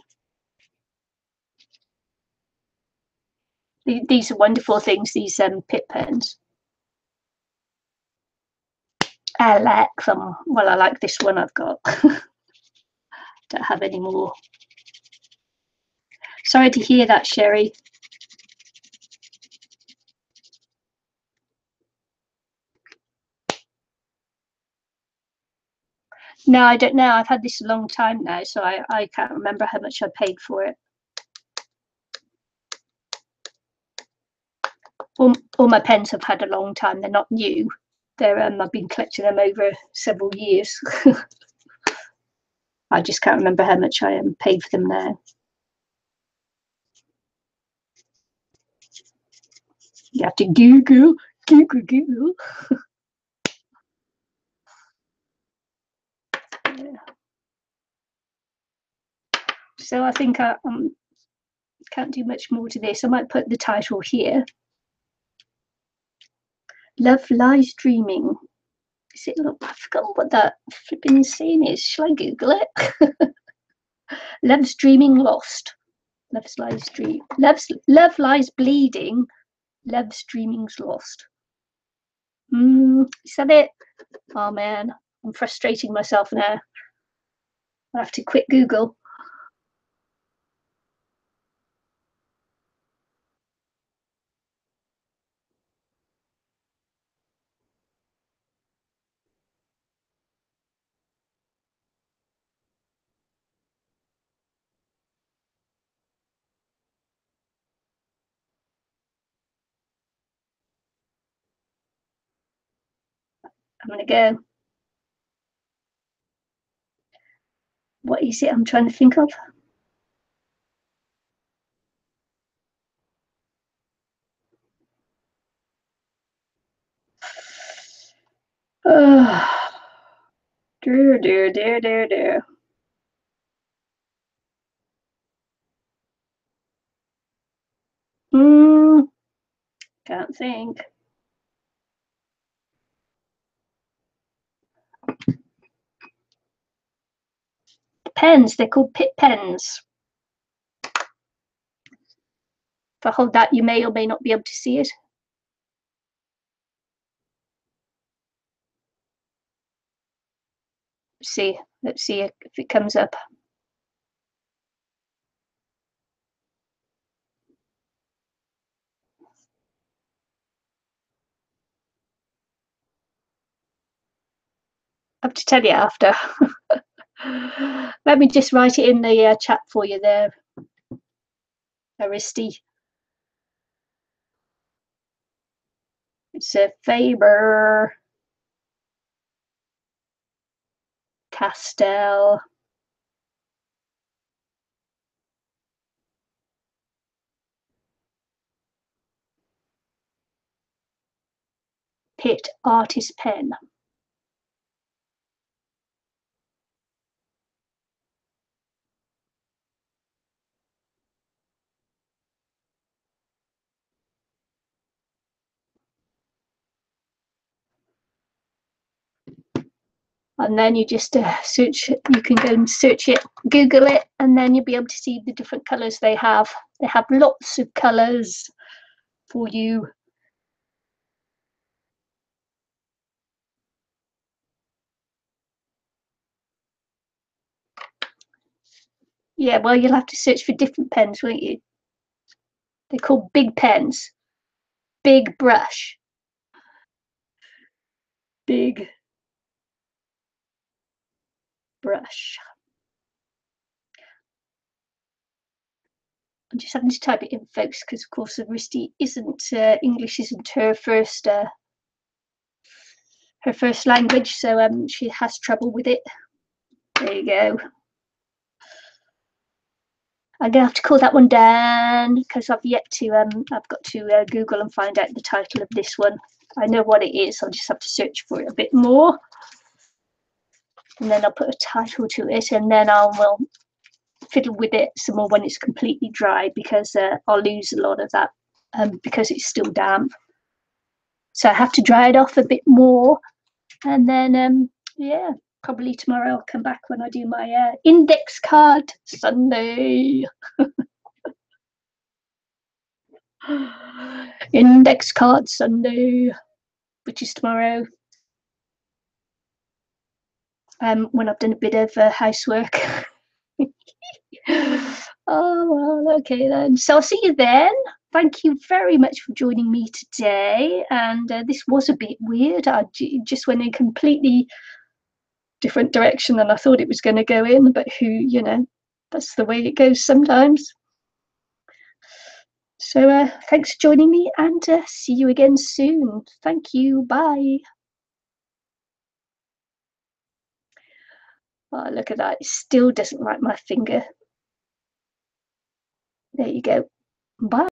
These are wonderful things, these Pitt pens. I like them. Well, I like this one I've got. Don't have any more. Sorry to hear that, Sherry. No, I don't know. I've had this a long time now, so I can't remember how much I paid for it. All my pens have had a long time. They're not new. They're I've been collecting them over several years. I just can't remember how much I paid for them now. You have to Google. Yeah. So I think I can't do much more to this. I might put the title here. Love Lies Dreaming. Is it? Look, I've forgotten what that flipping scene is. Shall I Google it? Love's Dreaming Lost. Love lies bleeding. Love's dreaming's lost. Is that it? Oh man, I'm frustrating myself now. I have to quit Google. I'm gonna go. What is it I'm trying to think of? Dear. Can't think. Pens, they're called Pitt pens. If I hold that, you may or may not be able to see it. Let's see if it comes up. I have to tell you after. Let me just write it in the chat for you there, Aristi. It's a Faber Castell Pitt artist pen. And then you just search, you can go and search it, Google it, and then you'll be able to see the different colours they have. They have lots of colours for you. Yeah, well, you'll have to search for different pens, won't you? They're called big pens. Big brush. Big brush. I'm just having to type it in, folks, because of course Aristi isn't English isn't her first language, so she has trouble with it. There you go. I'm gonna have to call that one down because I've yet to I've got to Google and find out the title of this one. I know what it is. I'll just have to search for it a bit more. and then I'll put a title to it, and then I will fiddle with it some more when it's completely dry, because I'll lose a lot of that because it's still damp. So I have to dry it off a bit more, and then yeah, probably tomorrow I'll come back when I do my index card Sunday. Index card Sunday, which is tomorrow. When I've done a bit of housework. Oh, well, okay then. So I'll see you then. Thank you very much for joining me today. And this was a bit weird. I just went in a completely different direction than I thought it was going to go in. But that's the way it goes sometimes. So thanks for joining me, and see you again soon. Thank you. Bye. Oh, look at that. It still doesn't like my finger. There you go. Bye.